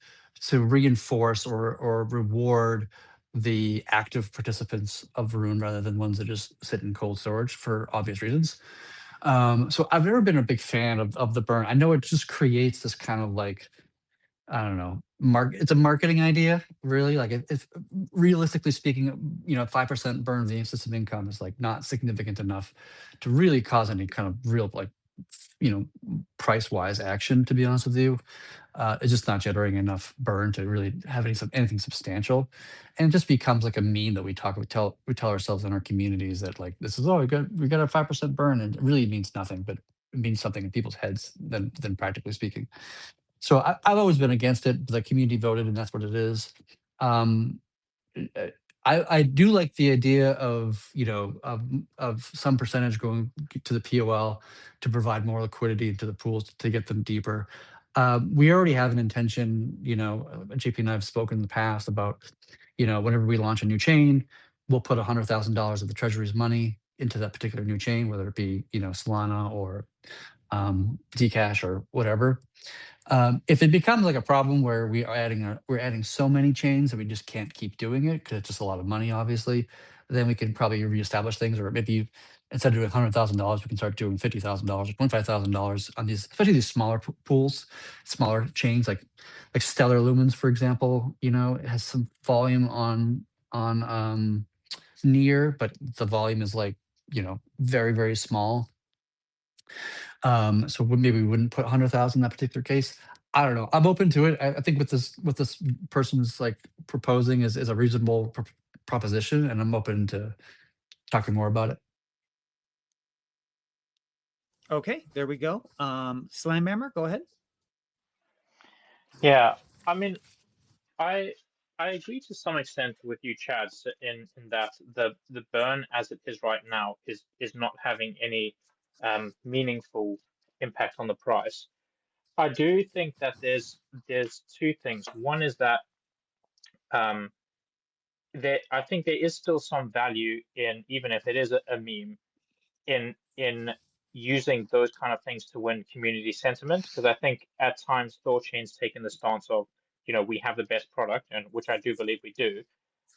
to reinforce or reward the active participants of rune rather than ones that just sit in cold storage for obvious reasons. So I've never been a big fan of the burn. I know it just creates this kind of like, I don't know, it's a marketing idea, really. Like if realistically speaking, 5% burn of the system income is like not significant enough to really cause any kind of real like, price wise action, to be honest with you. It's just not generating enough burn to really have anything substantial. And it just becomes like a meme that we tell ourselves in our communities that like, this is, oh, we got a 5% burn, and it really means nothing, but it means something in people's heads than practically speaking. So I've always been against it. The community voted, and that's what it is. Um, uh, I do like the idea of of some percentage going to the POL to provide more liquidity into the pools to get them deeper. We already have an intention. JP and I have spoken in the past about whenever we launch a new chain, we'll put $100,000 of the treasury's money into that particular new chain, whether it be Solana or Zcash or whatever. If it becomes like a problem where we're adding so many chains that we just can't keep doing it because it's just a lot of money, obviously, then we can probably reestablish things, or maybe instead of doing $100,000, we can start doing $50,000 or $25,000 on these, especially these smaller pools, smaller chains like Stellar Lumens, for example. It has some volume on Near, but the volume is like very very small. So maybe we wouldn't put 100,000 in that particular case. I don't know. I'm open to it. I think what this person's like proposing is a reasonable proposition, and I'm open to talking more about it. Okay, there we go. Slamhammer, go ahead. Yeah, I mean, I agree to some extent with you, Chad, in that the burn as it is right now is not having any meaningful impact on the price. I do think that there's two things. One is that um, I think there is still some value in, even if it is a meme, in using those kind of things to win community sentiment. Because I think at times THORChain's taken the stance of, we have the best product, and which I do believe we do,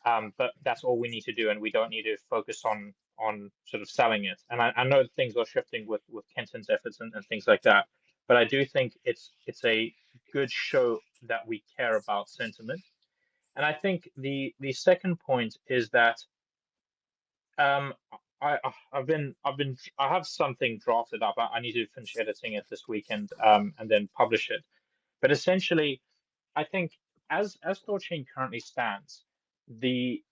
but that's all we need to do, and we don't need to focus on sort of selling it. And I know things are shifting with Kenton's efforts and things like that, but I do think it's a good show that we care about sentiment. And I think the second point is that um, I have something drafted up. I need to finish editing it this weekend, and then publish it. But essentially, I think as THORChain currently stands, the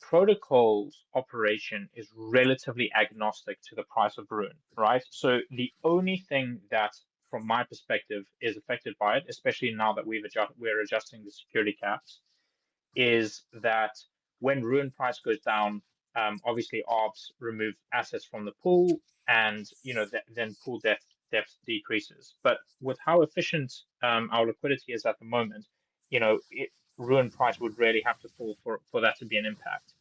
protocol's operation is relatively agnostic to the price of Rune, right? So the only thing that, from my perspective, is affected by it, especially now that we're adjusting the security caps, is that when Rune price goes down, obviously ARBs remove assets from the pool, and then pool depth decreases. But with how efficient our liquidity is at the moment, Rune price would really have to fall for that to be an impact.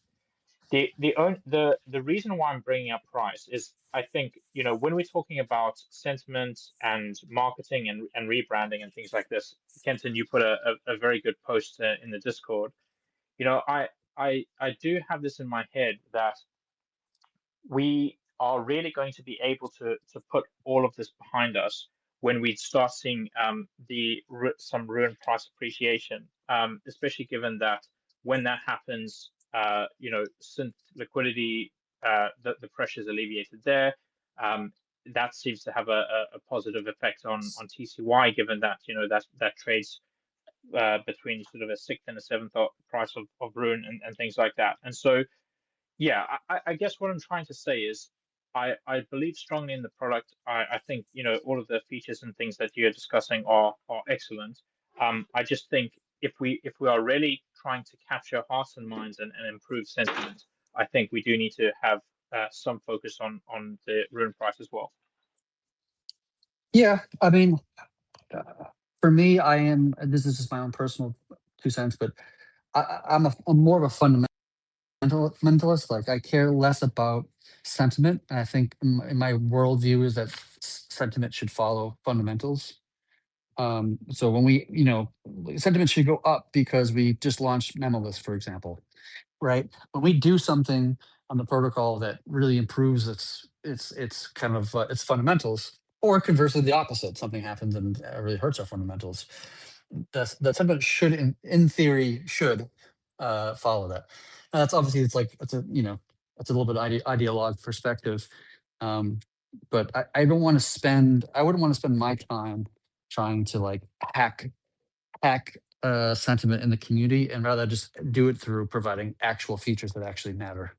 The reason why I'm bringing up price is, I think, when we're talking about sentiment and marketing and rebranding and things like this, Kenton, you put a very good post in the Discord. I do have this in my head that we are really going to be able to put all of this behind us when we start seeing some Rune price appreciation, especially given that when that happens, synth liquidity, the pressure is alleviated there. That seems to have a positive effect on TCY, given that that trades between sort of a sixth and a seventh price of Rune and things like that. And so, yeah, I guess what I'm trying to say is I believe strongly in the product. I think, all of the features and things that you're discussing are excellent. I just think if we are really trying to capture hearts and minds and improve sentiment, I think we do need to have some focus on the Rune price as well. Yeah, I mean, for me, this is just my own personal 2 cents, but I'm more of a fundamentalist. Like, I care less about sentiment. And I think in my worldview is that sentiment should follow fundamentals. So when sentiment should go up because we just launched Memolist, for example, right? When we do something on the protocol that really improves its kind of its fundamentals, or conversely the opposite, something happens and really hurts our fundamentals, the sentiment should, in theory, should follow that. Now, that's obviously it's a it's a little bit ideologue perspective, but I don't want to spend I wouldn't want to spend my time trying to like hack sentiment in the community, and rather just do it through providing actual features that actually matter,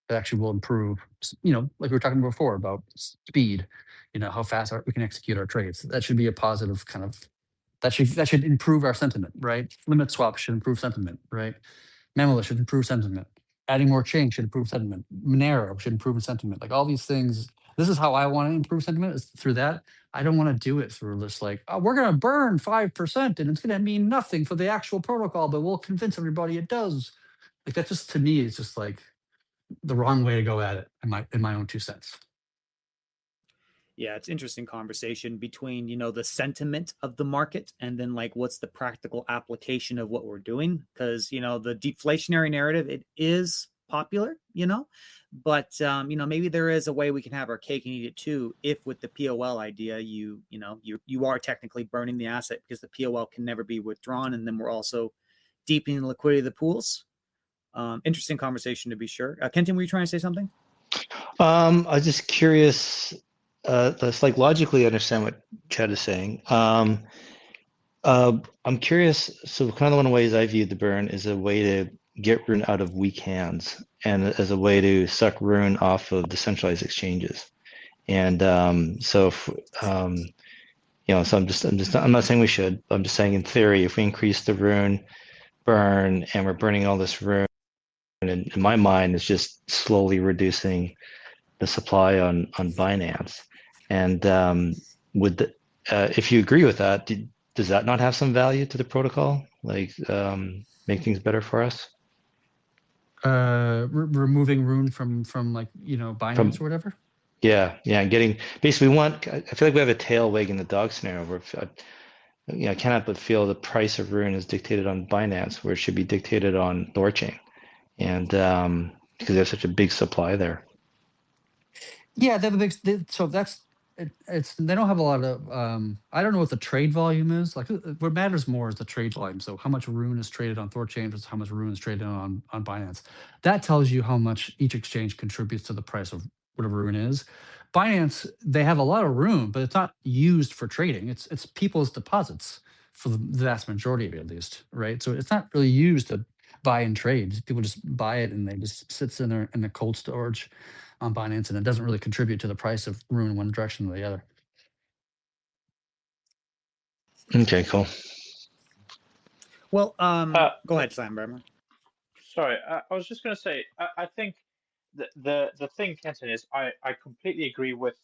that actually will improve. Like we were talking before about speed. How fast we can execute our trades. That should be a positive kind of. That should improve our sentiment, right? Limit swap should improve sentiment, right? Memolist should improve sentiment. Adding more chain should improve sentiment. Monero should improve sentiment. Like all these things. This is how I want to improve sentiment, is through that. I don't want to do it through this like, oh, we're going to burn 5% and it's going to mean nothing for the actual protocol, but we'll convince everybody it does. Like that just, to me, is just like the wrong way to go at it in my own 2 cents. Yeah, it's interesting conversation between, the sentiment of the market and then like what's the practical application of what we're doing. Because, the deflationary narrative, it is popular, but maybe there is a way we can have our cake and eat it too. If with the POL idea, you are technically burning the asset because the POL can never be withdrawn. And then we're also deepening the liquidity of the pools. Interesting conversation to be sure. Kenton, were you trying to say something? I was just curious. Let's like logically understand what Chad is saying. I'm curious. So kind of one of the ways I viewed the burn is a way to get Rune out of weak hands and as a way to suck Rune off of decentralized exchanges. And so I'm not saying we should. I'm just saying in theory, if we increase the Rune burn and we're burning all this Rune, and in my mind, it's just slowly reducing the supply on Binance. And if you agree with that, does that not have some value to the protocol? Like make things better for us? Removing Rune from like Binance or whatever. Yeah, and getting basically I feel like we have a tail wagging the dog scenario where I cannot but feel the price of Rune is dictated on Binance, where it should be dictated on THORChain, and because there's such a big supply there. Yeah, they have a big. So that's it's. They don't have a lot of. I don't know what the trade volume is. Like, what matters more is the trade volume. So how much Rune is traded on THORChain versus how much Rune is traded on Binance. That tells you how much each exchange contributes to the price of whatever Rune is. Binance, they have a lot of Rune, but it's not used for trading. It's people's deposits for the vast majority of it, at least, right? So it's not really used to buy and trade. People just buy it and they just sits in the cold storage on Binance, and it doesn't really contribute to the price of Rune in one direction or the other. Okay, cool. Well, go ahead, Sam Berman. Sorry, I was just going to say, I think the thing, Kenton, is I completely agree with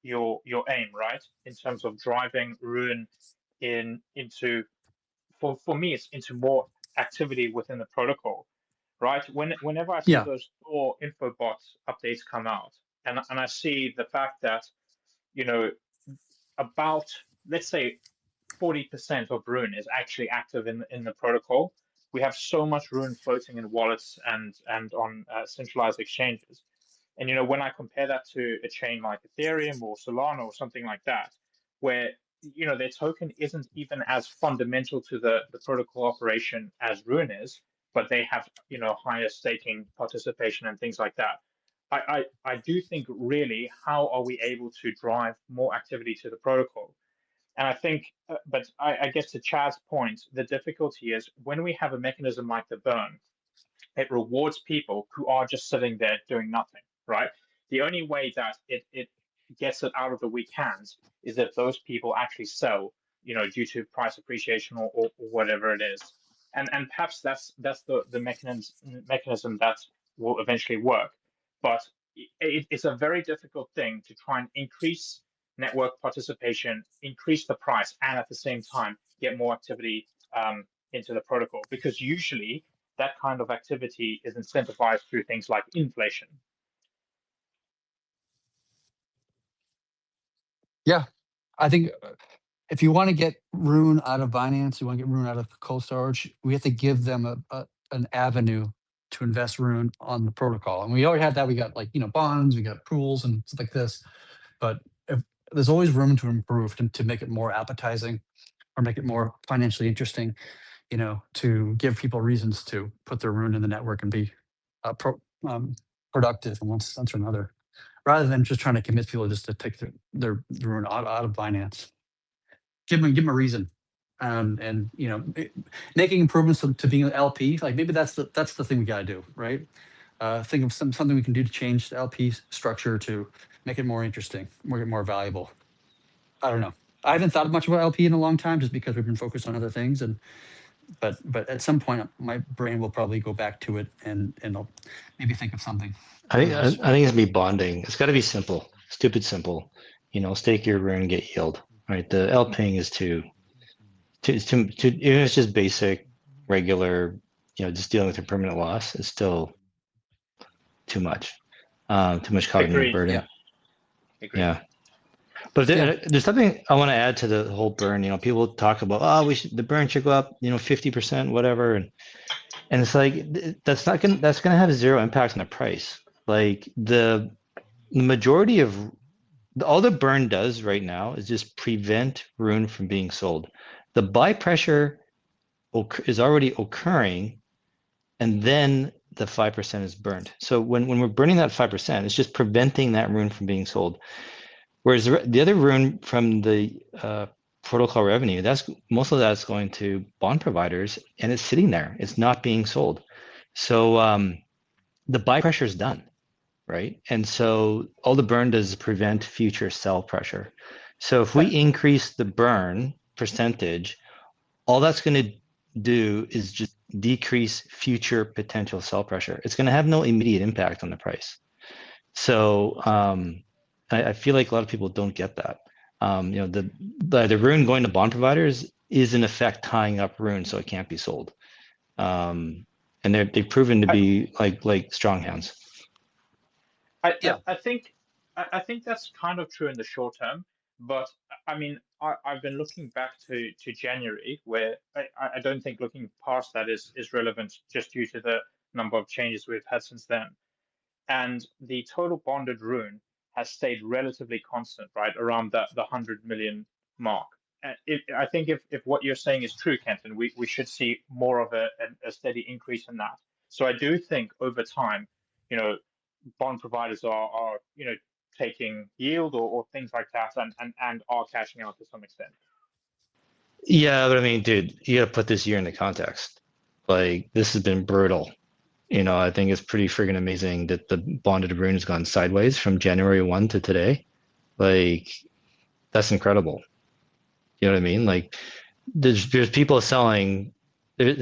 your aim, right? In terms of driving Rune into for me, it's into more activity within the protocol, right? Whenever I see those Thor info bots updates come out, and I see the fact that about, let's say, 40% of Rune is actually active in the protocol. We have so much Rune floating in wallets and on centralized exchanges. And when I compare that to a chain like Ethereum or Solana or something like that, where their token isn't even as fundamental to the protocol operation as Rune is, but they have higher staking participation and things like that. I do think, really, how are we able to drive more activity to the protocol? And I think, but I guess to Chad's point, the difficulty is when we have a mechanism like the burn, it rewards people who are just sitting there doing nothing, right? The only way that it gets it out of the weak hands is if those people actually sell, due to price appreciation or whatever it is. And perhaps that's the mechanism that will eventually work. But it's a very difficult thing to try and increase network participation, increase the price, and at the same time get more activity into the protocol, because usually that kind of activity is incentivized through things like inflation. Yeah, I think if you want to get Rune out of Binance, you want to get Rune out of cold storage, we have to give them an avenue to invest Rune on the protocol. And we already had that. We got bonds, we got pools and stuff like this. But there's always room to improve to make it more appetizing or make it more financially interesting, to give people reasons to put their Rune in the network and be productive in one sense or another, rather than just trying to convince people just to take their Rune out of Binance. Give them a reason, and making improvements to being an LP. Like maybe that's the thing we gotta do, right? Think of something we can do to change the LP structure to make it more interesting, more valuable. I don't know. I haven't thought much about LP in a long time, just because we've been focused on other things, but at some point my brain will probably go back to it, and I'll maybe think of something. I think it's gonna be bonding. It's got to be simple, stupid simple. Stake your Rune, get yield. Right, the LPing is too. Even if it's just basic, regular, just dealing with your permanent loss is still too much. Too much cognitive burden. Yeah. But there's something I want to add to the whole burn. People talk about, the burn should go up, 50%, whatever, and it's like that's gonna have zero impact on the price. Like the majority of all the burn does right now is just prevent Rune from being sold. The buy pressure is already occurring, and then the 5% is burned. So when we're burning that 5%, it's just preventing that Rune from being sold. Whereas the other Rune from the protocol revenue, most of that's going to bond providers, and it's sitting there. It's not being sold. So the buy pressure is done, right? And so all the burn does is prevent future sell pressure. So if we increase the burn percentage, all that's going to do is just decrease future potential sell pressure. It's going to have no immediate impact on the price. So I feel like a lot of people don't get that. The Rune going to bond providers is in effect tying up Rune so it can't be sold. And they've proven to be like strong hands. I think that's kind of true in the short term, but I mean, I've been looking back to January, where I don't think looking past that is relevant, just due to the number of changes we've had since then. And the total bonded Rune has stayed relatively constant, right, around the 100 million mark. And I think if what you're saying is true, Kenton, we should see more of a steady increase in that. So I do think over time, bond providers are taking yield or things like that, and are cashing out to some extent. Yeah, but I mean, dude, you got to put this year into context. Like, this has been brutal. I think it's pretty friggin' amazing that the bonded Rune has gone sideways from January 1 to today. Like, that's incredible. You know what I mean? Like, there's people selling. There's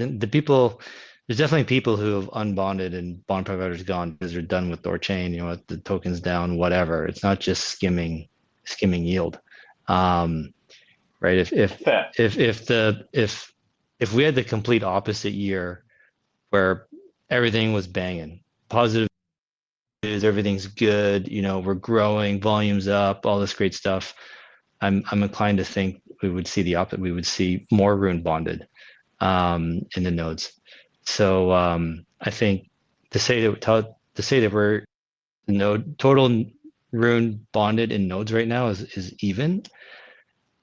definitely people who have unbonded and bond providers gone because they're done with THORChain. The token's down, whatever. It's not just skimming yield. Right? If we had the complete opposite year, where everything was banging, positive news, everything's good, we're growing, volumes up, all this great stuff, I'm inclined to think we would see the opposite. We would see more Rune bonded in the nodes. So I think to say that we're total Rune bonded in nodes right now is even.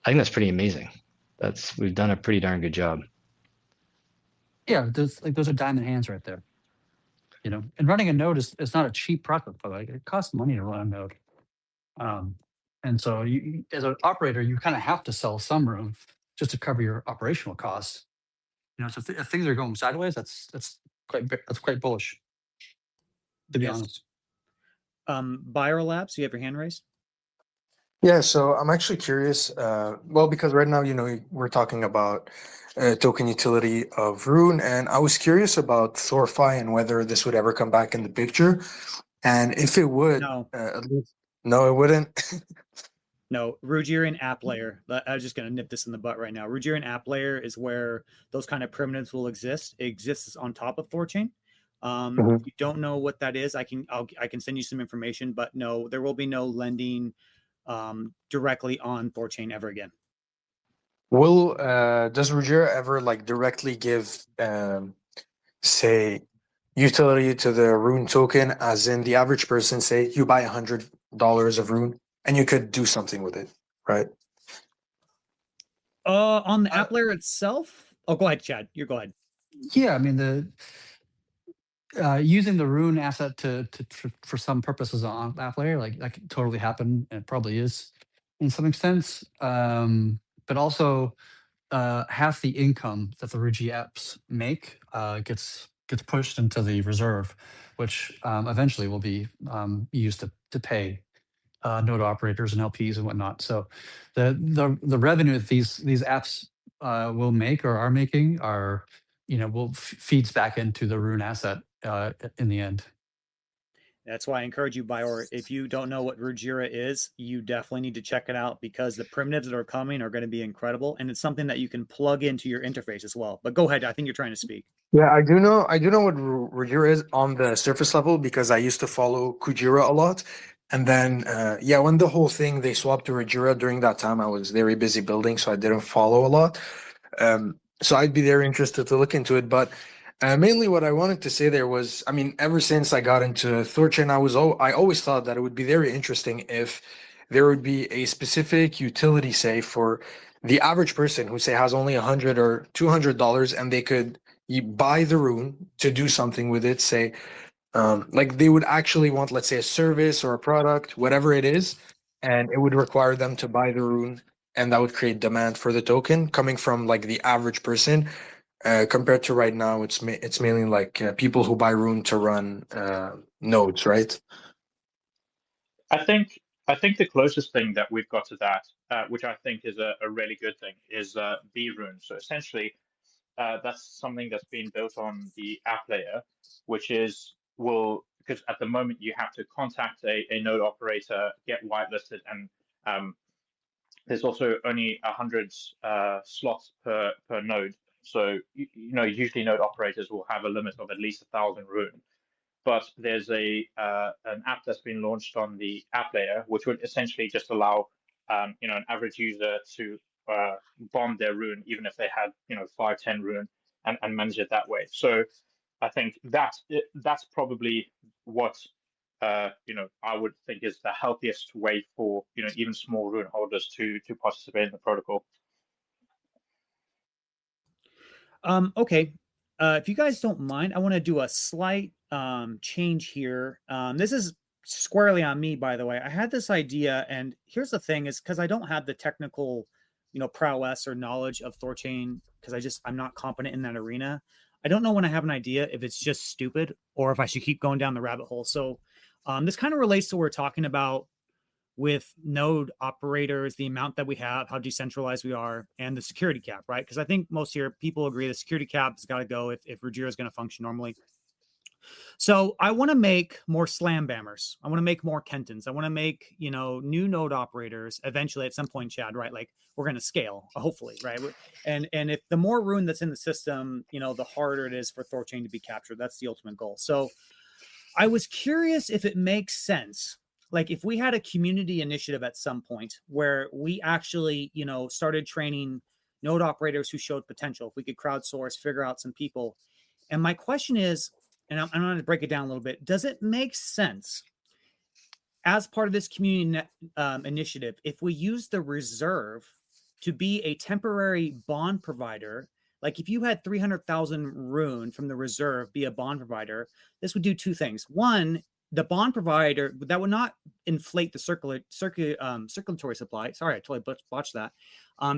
I think that's pretty amazing. We've done a pretty darn good job. Yeah, those are diamond hands right there. And running a node is not a cheap product, but it costs money to run a node. And so you, as an operator, you kind of have to sell some rune just to cover your operational costs. You know, so if things are going sideways, that's quite bullish, to be Yes. honest. Biolabs, you have your hand raised. Yeah, so I'm actually curious. Well, because right now, we're talking about token utility of Rune, and I was curious about THORFi and whether this would ever come back in the picture. And if it would, No. at least, no, it wouldn't. No, Rugerian app layer. I was just going to nip this in the butt right now. Rugerian app layer is where those kind of primitives will exist. It exists on top of THORChain. Mhm. If you don't know what that is, I can send you some information. But no, there will be no lending directly on THORChain ever again. Will does Rugera ever like directly give say utility to the Rune token, as in the average person, say you buy $100 of Rune and you could do something with it, right? On the app layer itself. Oh, go ahead, Chad. You go ahead. Yeah, I mean the using the Rune asset for some purposes on app layer, like that could totally happen, and it probably is in some extent. But also, half the income that the Rugi apps make gets pushed into the reserve, which eventually will be used to pay node operators and LPs and whatnot. So the revenue that these apps will make or are making are feeds back into the Rune asset in the end. That's why I encourage you, Bior. If you don't know what Rugera is, you definitely need to check it out, because the primitives that are coming are going to be incredible, and it's something that you can plug into your interface as well. But go ahead. I think you're trying to speak. Yeah, I do know. I do know what Rugera is on the surface level, because I used to follow Kujira a lot. And then, yeah, when the whole thing they swapped to Rugera, during that time I was very busy building, so I didn't follow a lot. So I'd be very interested to look into it. But mainly what I wanted to say there was, I mean, ever since I got into THORChain, I always thought that it would be very interesting if there would be a specific utility, say, for the average person who, say, has only $100 or $200, and they could buy the Rune to do something with it, say, like they would actually want, let's say, a service or a product, whatever it is, and it would require them to buy the Rune, and that would create demand for the token coming from like the average person. Compared to right now, it's mainly like people who buy Rune to run nodes, right? I think the closest thing that we've got to that, which I think is a really good thing, is B-Rune. So essentially, that's something that's been built on the app layer, which because at the moment you have to contact a node operator, get whitelisted, and there's also only 100 slots per node. So usually node operators will have a limit of at least 1,000 Rune. But there's an app that's been launched on the app layer, which would essentially just allow an average user to bond their Rune, even if they had 5-10 Rune, and manage it that way. So I think that's probably what I would think is the healthiest way for even small Rune holders to participate in the protocol. Okay. If you guys don't mind, I want to do a slight change here. This is squarely on me, by the way. I had this idea, and here's the thing: is because I don't have the technical, prowess or knowledge of THORChain, because I'm not competent in that arena. I don't know when I have an idea if it's just stupid or if I should keep going down the rabbit hole. So this kind of relates to what we're talking about with node operators, the amount that we have, how decentralized we are, and the security cap, right? Because I think most here people agree the security cap has got to go if Rugera is going to function normally. So I want to make more slam bammers. I want to make more Kentons. I want to make, new node operators eventually at some point, Chad, right? Like we're going to scale, hopefully, right? And if the more Rune that's in the system, the harder it is for THORChain to be captured. That's the ultimate goal. So I was curious if it makes sense. Like if we had a community initiative at some point where we actually, started training node operators who showed potential, if we could crowdsource, figure out some people. And my question is, and I'm going to break it down a little bit. Does it make sense as part of this community initiative, if we use the reserve to be a temporary bond provider? Like if you had 300,000 Rune from the reserve be a bond provider, this would do two things. One, the bond provider, that would not inflate the circulatory supply. Sorry, I totally botched that.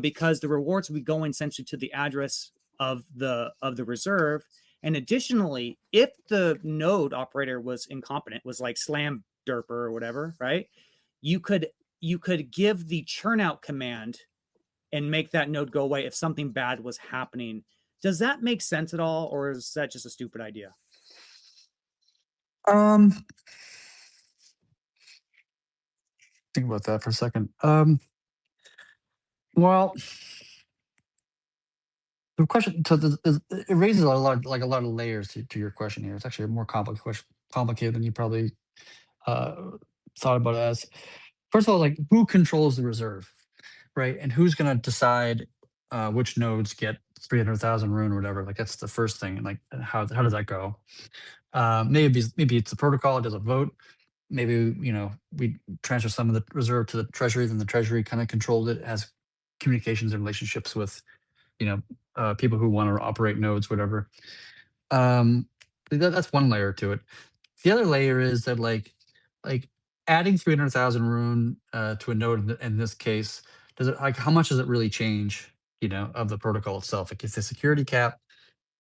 Because the rewards would be going essentially to the address of the reserve. And additionally, if the node operator was incompetent, was like slam derper or whatever, right? You could give the churn out command and make that node go away if something bad was happening. Does that make sense at all, or is that just a stupid idea? Think about that for a second. Well, the question, so it raises a lot of layers to your question here. It's actually a more complicated than you probably thought about it as. First of all, like, who controls the reserve, right? And who's going to decide which nodes get 300,000 rune or whatever? Like, that's the first thing. And like, how does that go? Maybe it's the protocol, it does a vote. Maybe, we transfer some of the reserve to the treasury, then the treasury kind of controlled it, has communications and relationships with, people who want to operate nodes, whatever. That's one layer to it. The other layer is that like adding 300,000 rune to a node in this case, does it, like, how much does it really change, of the protocol itself? Like, if the security cap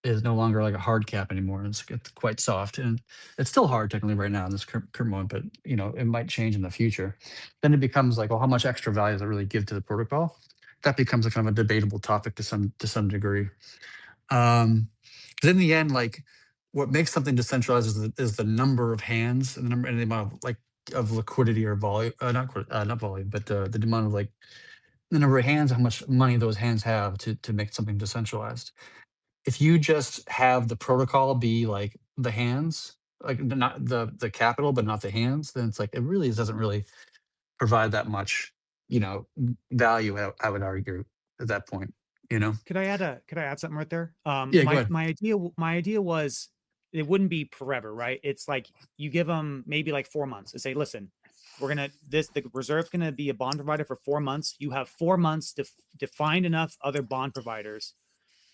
is no longer like a hard cap anymore, it's quite soft, and it's still hard technically right now in this current moment, but it might change in the future. Then it becomes like, well, how much extra value does it really give to the protocol? That becomes a kind of a debatable topic to some degree. Because in the end, like, what makes something decentralized is the number of hands and the amount of of liquidity or volume, not volume, but the amount of like the number of hands, how much money those hands have to make something decentralized. If you just have the protocol be like the hands, like not the capital, but not the hands, then it's like it really doesn't really provide that much, value. I would argue at that point. Could I add something right there? Yeah, go ahead. My idea was it wouldn't be forever, right? It's like you give them maybe like 4 months and say, listen, the reserve's gonna be a bond provider for 4 months. You have 4 months to find enough other bond providers.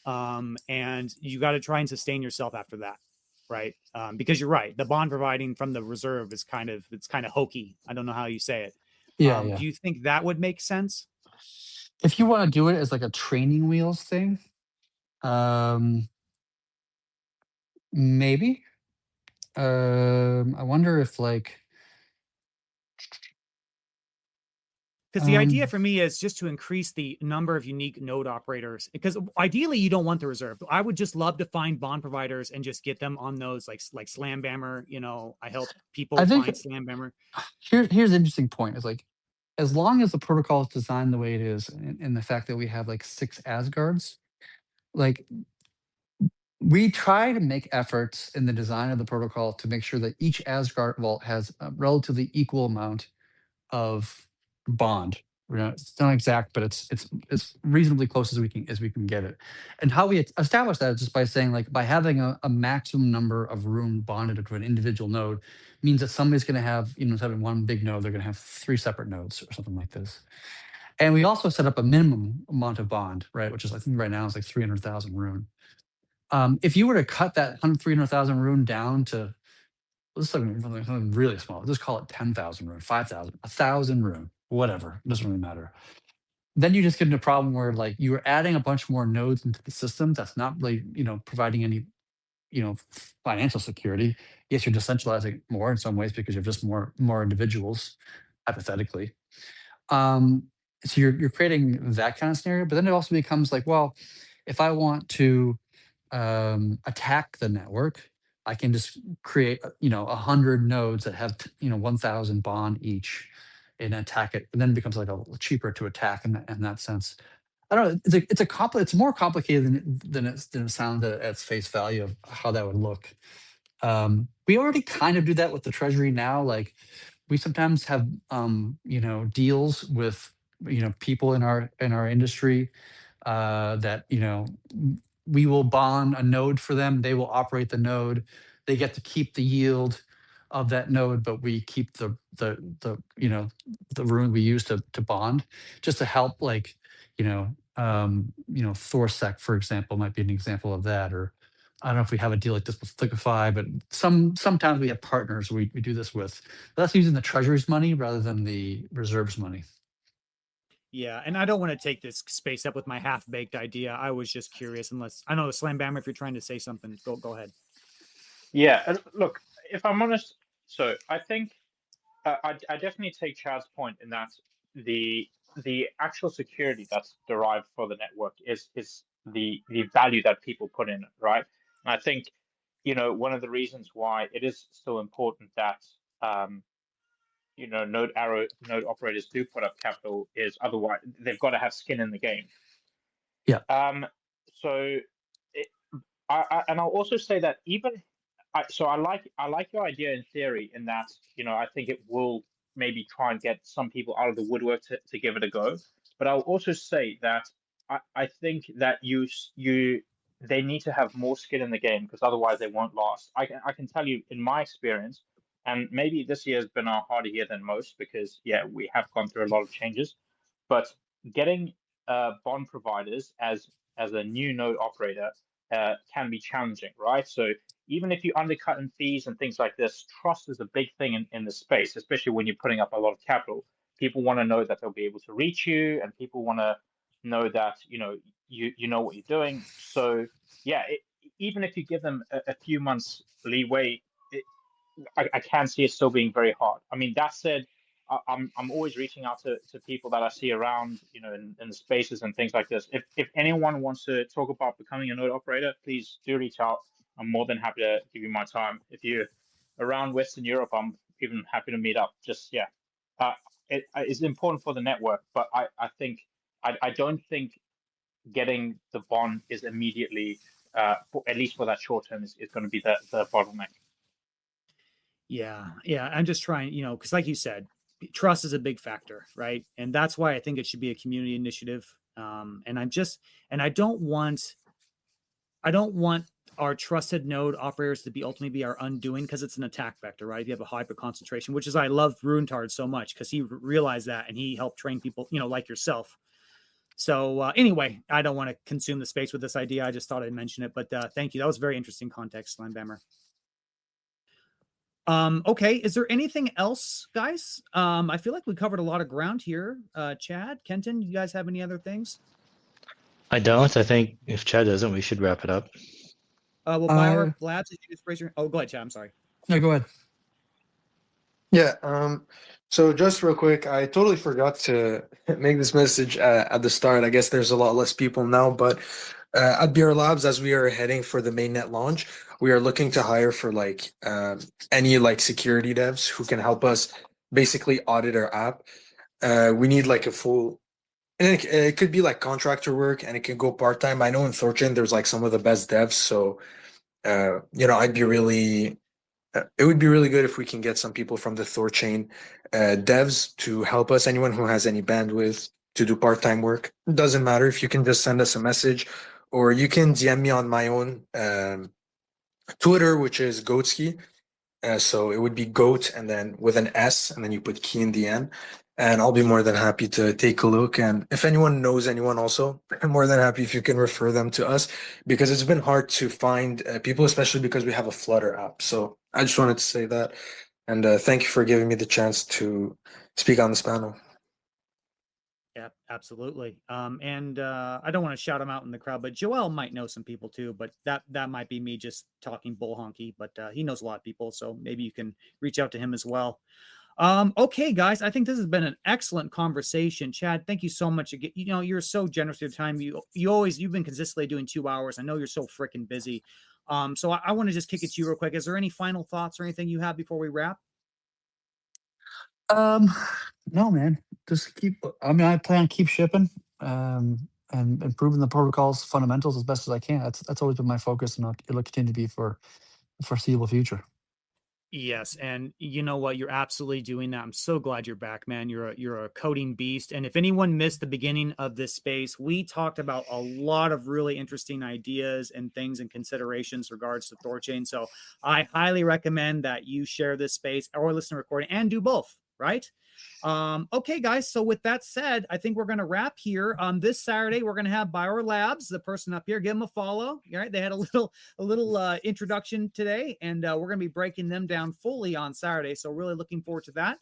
And you got to try and sustain yourself after that, right? Because you're right, the bond providing from the reserve is kind of hokey. I don't know how you say it. Yeah. Do you think that would make sense? If you want to do it as like a training wheels thing, maybe. I wonder if like, because the idea for me is just to increase the number of unique node operators, because ideally you don't want the reserve. I would just love to find bond providers and just get them on those, like Slambammer. I help people find Slambammer. Here's the interesting point is like, as long as the protocol is designed the way it is, and the fact that we have like 6 Asgards, like, we try to make efforts in the design of the protocol to make sure that each Asgard vault has a relatively equal amount of bond. It's not exact, but it's reasonably close as we can get it. And how we establish that is just by saying, like, by having a maximum number of rune bonded to an individual node means that somebody's going to have, instead of one big node, they're going to have 3 separate nodes or something like this. And we also set up a minimum amount of bond, right? Which is, I think right now is like 300,000 rune. If you were to cut that 300,000 rune down to, let's say something really small, just call it 10,000 rune, 5,000, 1,000 rune, whatever, it doesn't really matter. Then you just get into a problem where, like, you are adding a bunch more nodes into the system that's not really, providing any, financial security. Yes, you're decentralizing more in some ways because you have just more individuals, hypothetically. So you're creating that kind of scenario, but then it also becomes like, well, if I want to attack the network, I can just create 100 nodes that have 1,000 bond each and attack it, and then it becomes like a cheaper to attack in that sense. I don't know. It's more complicated than it sounds at its face value of how that would look. We already kind of do that with the treasury now. Like, we sometimes have deals with people in our industry that we will bond a node for them. They will operate the node. They get to keep the yield of that node, but we keep the rune we use to bond, just to help, like, THORSEC, for example, might be an example of that, or I don't know if we have a deal like this with Liquify, but sometimes we have partners we do this with. But that's using the treasury's money rather than the reserves money. Yeah, and I don't want to take this space up with my half-baked idea. I was just curious, unless I know Slam Bammer, if you're trying to say something, go ahead. Yeah, and look, if I'm honest, so I think I definitely take Chad's point in that the the actual security that's derived for the network is the value that people put in it, right? And I think, one of the reasons why it is so important that node operators do put up capital is otherwise they've got to have skin in the game. Yeah. So it, and I'll also say that I like your idea in theory in that I think it will maybe try and get some people out of the woodwork to give it a go. But I'll also say that I think that they need to have more skin in the game because otherwise they won't last. I can tell you in my experience, and maybe this year has been a harder year than most because we have gone through a lot of changes, but getting bond providers as a new node operator can be challenging, right? So even if you undercut in fees and things like this, trust is a big thing in the space, especially when you're putting up a lot of capital. People want to know that they'll be able to reach you, and people want to know that you know what you're doing. So even if you give them a few months leeway, I can see it still being very hard. I mean, that said, I'm always reaching out to people that I see around, in the spaces and things like this. If anyone wants to talk about becoming a node operator, please do reach out. I'm more than happy to give you my time. If you're around Western Europe, I'm even happy to meet up. Just it's important for the network, but I don't think getting the bond is immediately, at least for that short term, is going to be the bottleneck. Yeah, I'm just trying, because like you said, trust is a big factor, right? And that's why I think it should be a community initiative. And I don't want our trusted node operators to ultimately be our undoing because it's an attack vector, right? If you have a hyper concentration, which is I love Ruintard so much because he realized that and he helped train people, like yourself. So anyway, I don't want to consume the space with this idea. I just thought I'd mention it, but thank you. That was very interesting context, Slamhammer. Okay, is there anything else, guys? I feel like we covered a lot of ground here. Chad, Kenton, you guys have any other things? I don't. I think if Chad doesn't, we should wrap it up. Well, Bauer Labs, did you just raise your... Oh, go ahead, Chad. I'm sorry. No, go ahead. Yeah. So just real quick, I totally forgot to make this message at the start. I guess there's a lot less people now, but at BR Labs, as we are heading for the mainnet launch, we are looking to hire for any security devs who can help us basically audit our app. We need a full, and it could be contractor work, and it can go part time. I know in THORChain there's some of the best devs, so I'd be really. It would be really good if we can get some people from the THORChain devs to help us. Anyone who has any bandwidth to do part-time work, it doesn't matter. If you can just send us a message, or you can DM me on my own Twitter, which is Goatski. So it would be Goat and then with an S, and then you put key in the end. And I'll be more than happy to take a look. And if anyone knows anyone also, I'm more than happy if you can refer them to us, because it's been hard to find people, especially because we have a Flutter app. So I just wanted to say that. And thank you for giving me the chance to speak on this panel. Yeah, absolutely. And I don't want to shout him out in the crowd, but Joel might know some people too, but that might be me just talking bull honky, but he knows a lot of people. So maybe you can reach out to him as well. Okay, guys, I think this has been an excellent conversation. Chad, thank you so much. You're so generous with your time. You've been consistently doing 2 hours. I know you're so freaking busy. So I want to just kick it to you real quick. Is there any final thoughts or anything you have before we wrap? No, man. Just I plan on keep shipping and improving the protocol's fundamentals as best as I can. That's always been my focus, and it'll continue to be for the foreseeable future. Yes, and you know what? You're absolutely doing that. I'm so glad you're back, man. You're a coding beast. And if anyone missed the beginning of this space, we talked about a lot of really interesting ideas and things and considerations regards to THORChain. So I highly recommend that you share this space or listen to recording and do both, right? Okay, guys. So with that said, I think we're going to wrap here. This Saturday, we're going to have Bio Labs, the person up here. Give them a follow. All right. They had a little introduction today, and we're going to be breaking them down fully on Saturday. So really looking forward to that.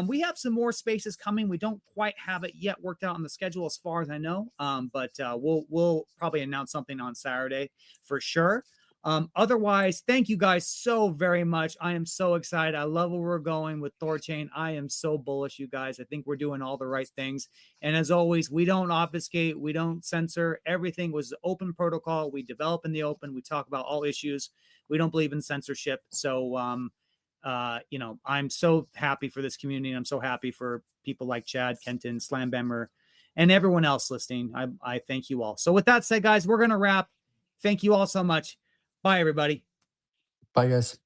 We have some more spaces coming. We don't quite have it yet worked out on the schedule as far as I know. But we'll probably announce something on Saturday for sure. Otherwise, thank you guys so very much. I am so excited. I love where we're going with THORChain. I am so bullish, you guys. I think we're doing all the right things. And as always, we don't obfuscate. We don't censor. Everything was open protocol. We develop in the open. We talk about all issues. We don't believe in censorship. So, I'm so happy for this community. I'm so happy for people like Chad, Kenton, Slambemmer, and everyone else listening. I thank you all. So with that said, guys, we're going to wrap. Thank you all so much. Bye, everybody. Bye, guys.